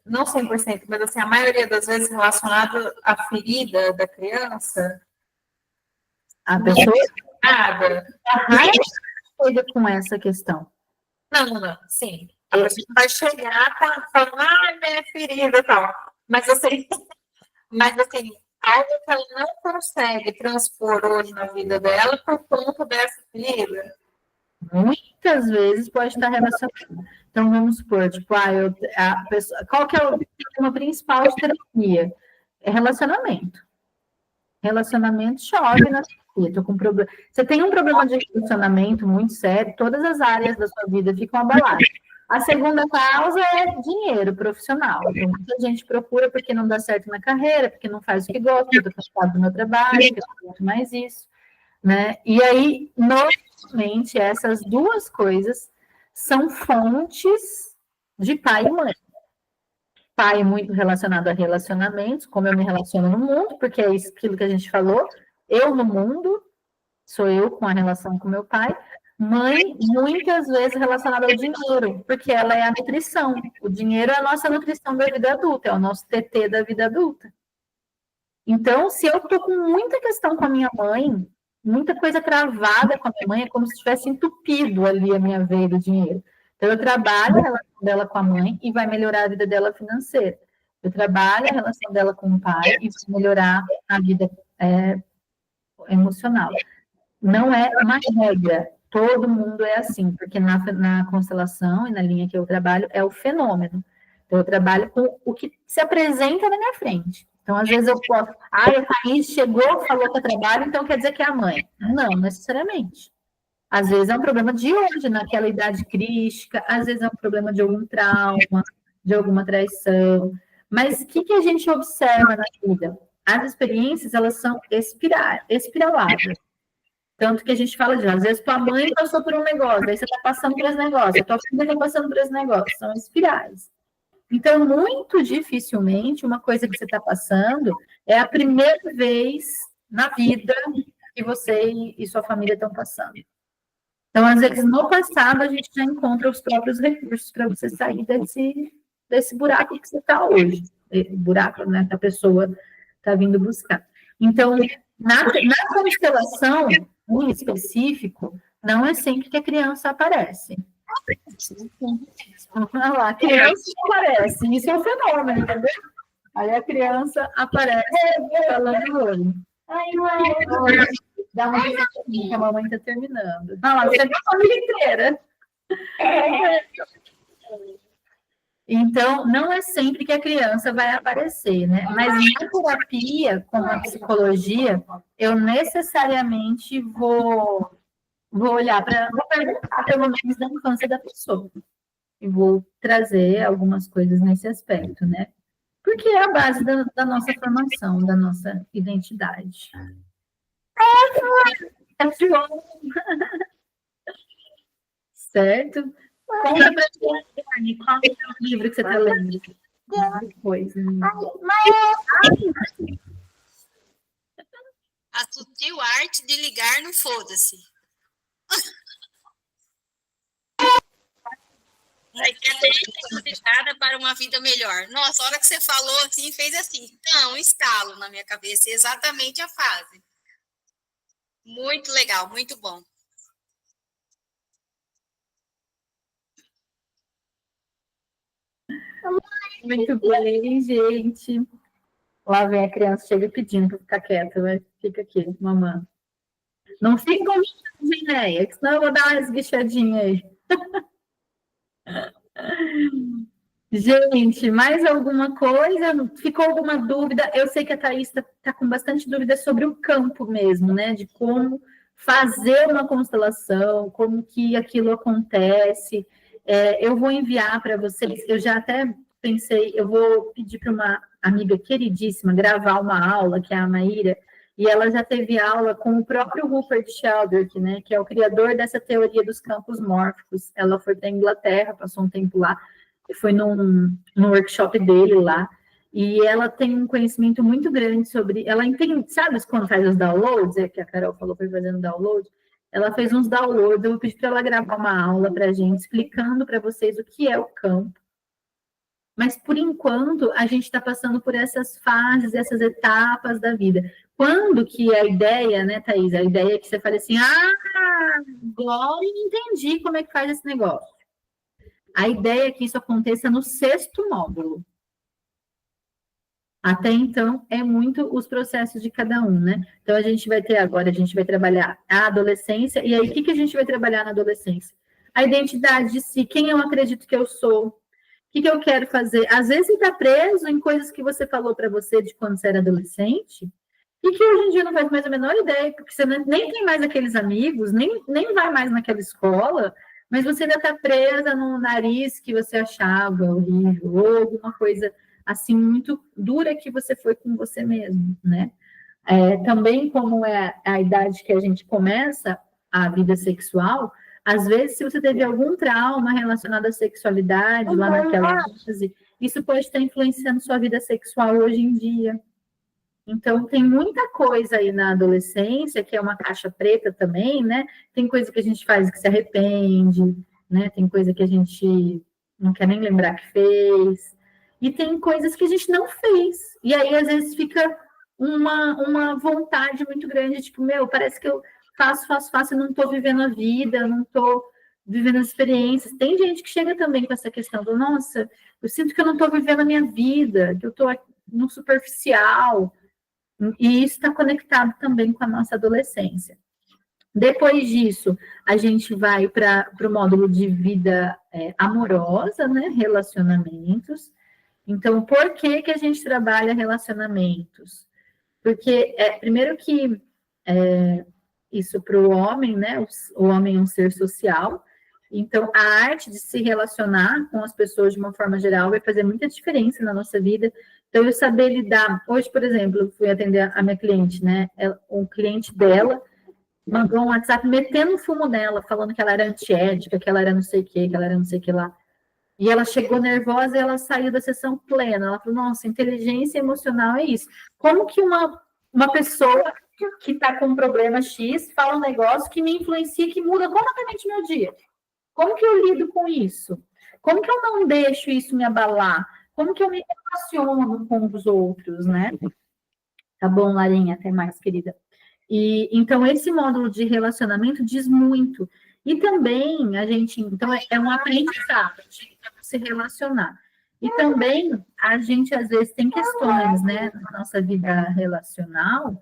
não 100%, mas assim, a maioria das vezes relacionada à ferida da criança? A pessoa Nada. chega com essa questão. Não, sim. A pessoa vai chegar falando, minha ferida e tal. Mas assim, algo que ela não consegue transpor hoje na vida dela por conta dessa ferida. Muitas vezes pode estar relacionado. Então, vamos supor, tipo, a pessoa, qual que é o tema principal de terapia? É relacionamento. Relacionamento chove na terapia. Tô com problema. Você tem um problema de relacionamento muito sério, todas as áreas da sua vida ficam abaladas. A segunda causa é dinheiro profissional. Então, muita gente procura porque não dá certo na carreira, porque não faz o que gosta, porque eu estou cansado do meu trabalho, porque eu não gosto mais isso, né? E aí, normalmente, essas duas coisas são fontes de pai e mãe. Pai muito relacionado a relacionamentos, como eu me relaciono no mundo, porque é aquilo que a gente falou, eu no mundo, sou eu com a relação com meu pai. Mãe, muitas vezes relacionada ao dinheiro, porque ela é a nutrição. O dinheiro é a nossa nutrição da vida adulta, é o nosso TT da vida adulta. Então, se eu estou com muita questão com a minha mãe, muita coisa travada com a minha mãe, é como se tivesse entupido ali a minha veia do dinheiro. Então, eu trabalho a relação dela com a mãe e vai melhorar a vida dela financeira. Eu trabalho a relação dela com o pai e vai melhorar a vida emocional. Não é uma regra, todo mundo é assim, porque na constelação e na linha que eu trabalho é o fenômeno. Então, eu trabalho com o que se apresenta na minha frente. Então, às vezes eu posso, a Thaís chegou, falou que é trabalho, então quer dizer que é a mãe. Não necessariamente. Às vezes é um problema de hoje, naquela idade crítica, às vezes é um problema de algum trauma, de alguma traição. Mas o que a gente observa na vida? As experiências, elas são espiraladas. Tanto que a gente fala às vezes tua mãe passou por um negócio, aí você está passando por esse negócio, a tua filha está passando por esse negócio, são espirais. Então, muito dificilmente, uma coisa que você está passando é a primeira vez na vida que você e sua família estão passando. Então, às vezes, no passado, a gente já encontra os próprios recursos para você sair desse buraco que você está hoje. Buraco, né, que a pessoa está vindo buscar. Então, na constelação, em específico, não é sempre que a criança aparece. Olha lá, a criança aparece, isso é um fenômeno, entendeu? Aí a criança aparece falando o olho. Dá uma que a mamãe está terminando. Olha lá, você viu a família inteira. Então, não é sempre que a criança vai aparecer, né? Mas na terapia, com a psicologia, eu necessariamente vou olhar vou perguntar pelo menos da infância da pessoa. E vou trazer algumas coisas nesse aspecto, né? Porque é a base da nossa formação, da nossa identidade. Certo? Conta pra gente, Dani, qual é o livro que você está lendo? Depois. A sutil arte de ligar no foda-se. A estratégia conectada para uma vida melhor. Nossa, a hora que você falou assim, fez assim, um estalo na minha cabeça, exatamente a fase. Muito legal, muito bom. Muito bem, gente. Lá vem a criança, chega pedindo para ficar quieta, mas fica aqui, mamãe. Não fica com ideia, que senão eu vou dar uma esguichadinha aí. Gente, mais alguma coisa? Ficou alguma dúvida? Eu sei que a Thaís está com bastante dúvida sobre o campo mesmo, né? De como fazer uma constelação, como que aquilo acontece. Eu vou enviar para vocês, eu já até pensei, eu vou pedir para uma amiga queridíssima gravar uma aula, que é a Maíra, e ela já teve aula com o próprio Rupert Sheldrake, né? Que é o criador dessa teoria dos campos mórficos. Ela foi para a Inglaterra, passou um tempo lá, foi num workshop dele lá, e ela tem um conhecimento muito grande sobre, ela entende, sabe quando faz os downloads, que a Carol falou foi fazendo download, ela fez uns downloads, eu vou pedir para ela gravar uma aula para a gente, explicando para vocês o que é o campo, mas por enquanto a gente está passando por essas fases, essas etapas da vida. Quando que a ideia, né, Thaís, a ideia é que você fale assim, agora eu entendi como é que faz esse negócio. A ideia é que isso aconteça no 6º módulo. Até então, é muito os processos de cada um, né? Então, a gente vai trabalhar a adolescência, e aí, o que a gente vai trabalhar na adolescência? A identidade de si, quem eu acredito que eu sou, o que eu quero fazer. Às vezes, você está preso em coisas que você falou para você de quando você era adolescente, e que hoje em dia não faz mais a menor ideia, porque você nem tem mais aqueles amigos, nem vai mais naquela escola, mas você ainda está presa no nariz que você achava horrível, ou alguma coisa assim muito dura que você foi com você mesmo, né? Também como é a idade que a gente começa a vida sexual, às vezes se você teve algum trauma relacionado à sexualidade lá naquela fase, isso pode estar influenciando sua vida sexual hoje em dia. Então, tem muita coisa aí na adolescência, que é uma caixa preta também, né? Tem coisa que a gente faz que se arrepende, né? Tem coisa que a gente não quer nem lembrar que fez. E tem coisas que a gente não fez. E aí, às vezes, fica uma vontade muito grande, tipo, parece que eu faço, e não estou vivendo a vida, não estou vivendo as experiências. Tem gente que chega também com essa questão do, nossa, eu sinto que eu não estou vivendo a minha vida, que eu estou no superficial. E isso está conectado também com a nossa adolescência. Depois disso, a gente vai para o módulo de vida amorosa, né? Relacionamentos. Então, por que a gente trabalha relacionamentos? Porque, primeiro que isso para o homem, né? O homem é um ser social. Então, a arte de se relacionar com as pessoas de uma forma geral vai fazer muita diferença na nossa vida. Então, eu saber lidar. Hoje, por exemplo, eu fui atender a minha cliente, né? Um cliente dela mandou um WhatsApp metendo o fumo nela, falando que ela era antiética, que ela era não sei o que, que ela era não sei o que lá. E ela chegou nervosa e ela saiu da sessão plena. Ela falou, nossa, inteligência emocional é isso. Como que uma pessoa que está com um problema X fala um negócio que me influencia, que muda completamente meu dia? Como que eu lido com isso? Como que eu não deixo isso me abalar? Como que eu me relaciono com os outros, né? Tá bom, Larinha, até mais, querida. E então, esse módulo de relacionamento diz muito. E também, então, é um aprendizado de se relacionar. E também, a gente, às vezes, tem questões, né, na nossa vida relacional,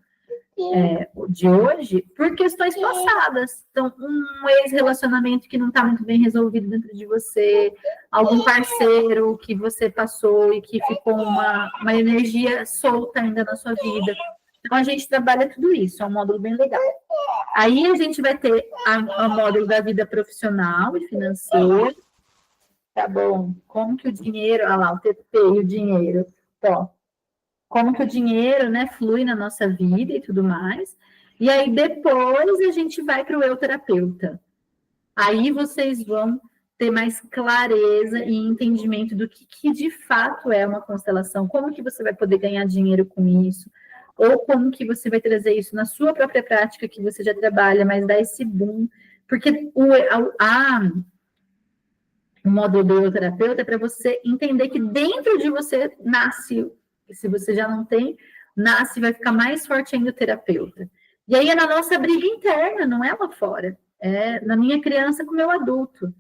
de hoje por questões passadas. Então, um ex-relacionamento que não está muito bem resolvido dentro de você, algum parceiro que você passou e que ficou uma energia solta ainda na sua vida. Então, a gente trabalha tudo isso, é um módulo bem legal. Aí a gente vai ter o módulo da vida profissional e financeira. Tá bom? Como que o dinheiro, olha lá, o TP e o dinheiro. Então, como que o dinheiro, né, flui na nossa vida e tudo mais. E aí, depois, a gente vai para o eu terapeuta. Aí vocês vão ter mais clareza e entendimento do que de fato é uma constelação, como que você vai poder ganhar dinheiro com isso, ou como que você vai trazer isso na sua própria prática, que você já trabalha, mas dá esse boom. Porque o módulo do eu terapeuta é para você entender que dentro de você nasce, se você já não tem, nasce, vai ficar mais forte ainda o terapeuta. E aí é na nossa briga interna, não é lá fora. É na minha criança com o meu adulto.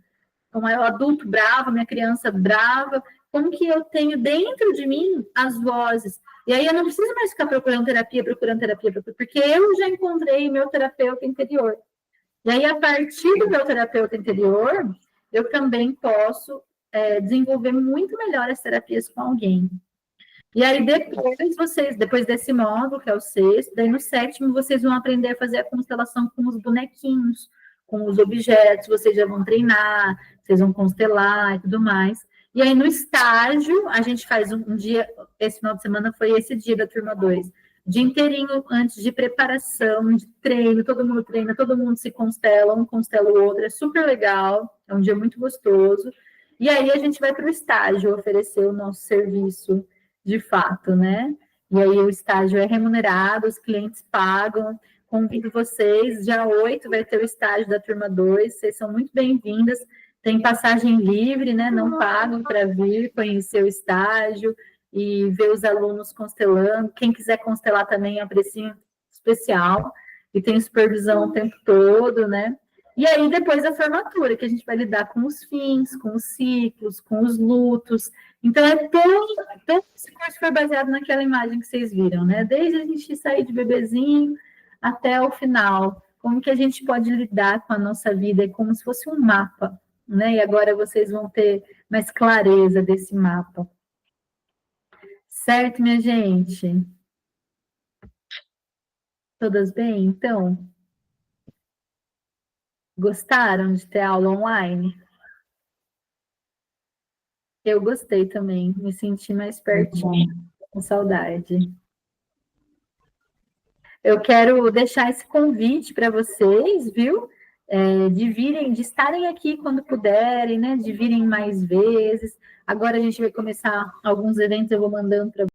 Então, é o adulto bravo, minha criança brava, como que eu tenho dentro de mim as vozes. E aí eu não preciso mais ficar procurando terapia, porque eu já encontrei meu terapeuta interior. E aí, a partir do meu terapeuta interior, eu também posso desenvolver muito melhor as terapias com alguém. E aí, depois desse módulo, que é o 6º, daí no 7º, vocês vão aprender a fazer a constelação com os bonequinhos, com os objetos, vocês já vão treinar, vocês vão constelar e tudo mais. E aí, no estágio, a gente faz um dia, esse final de semana foi esse dia da turma 2, dia inteirinho antes de preparação, de treino, todo mundo treina, todo mundo se constela, um constela o outro, é super legal, é um dia muito gostoso. E aí, a gente vai para o estágio oferecer o nosso serviço de fato, né? E aí, o estágio é remunerado, os clientes pagam. Convido vocês, dia 8 vai ter o estágio da turma 2, vocês são muito bem-vindas, tem passagem livre, né? Não pagam para vir conhecer o estágio e ver os alunos constelando. Quem quiser constelar também é um precinho especial e tem supervisão o tempo todo, né? E aí, depois a formatura, que a gente vai lidar com os fins, com os ciclos, com os lutos. Então, todo esse curso foi baseado naquela imagem que vocês viram, né? Desde a gente sair de bebezinho até o final. Como que a gente pode lidar com a nossa vida? É como se fosse um mapa, né? E agora vocês vão ter mais clareza desse mapa. Certo, minha gente? Todas bem, então? Gostaram de ter aula online? Eu gostei também, me senti mais pertinho, com saudade. Eu quero deixar esse convite para vocês, viu? De estarem aqui quando puderem, né? De virem mais vezes. Agora a gente vai começar alguns eventos, eu vou mandando para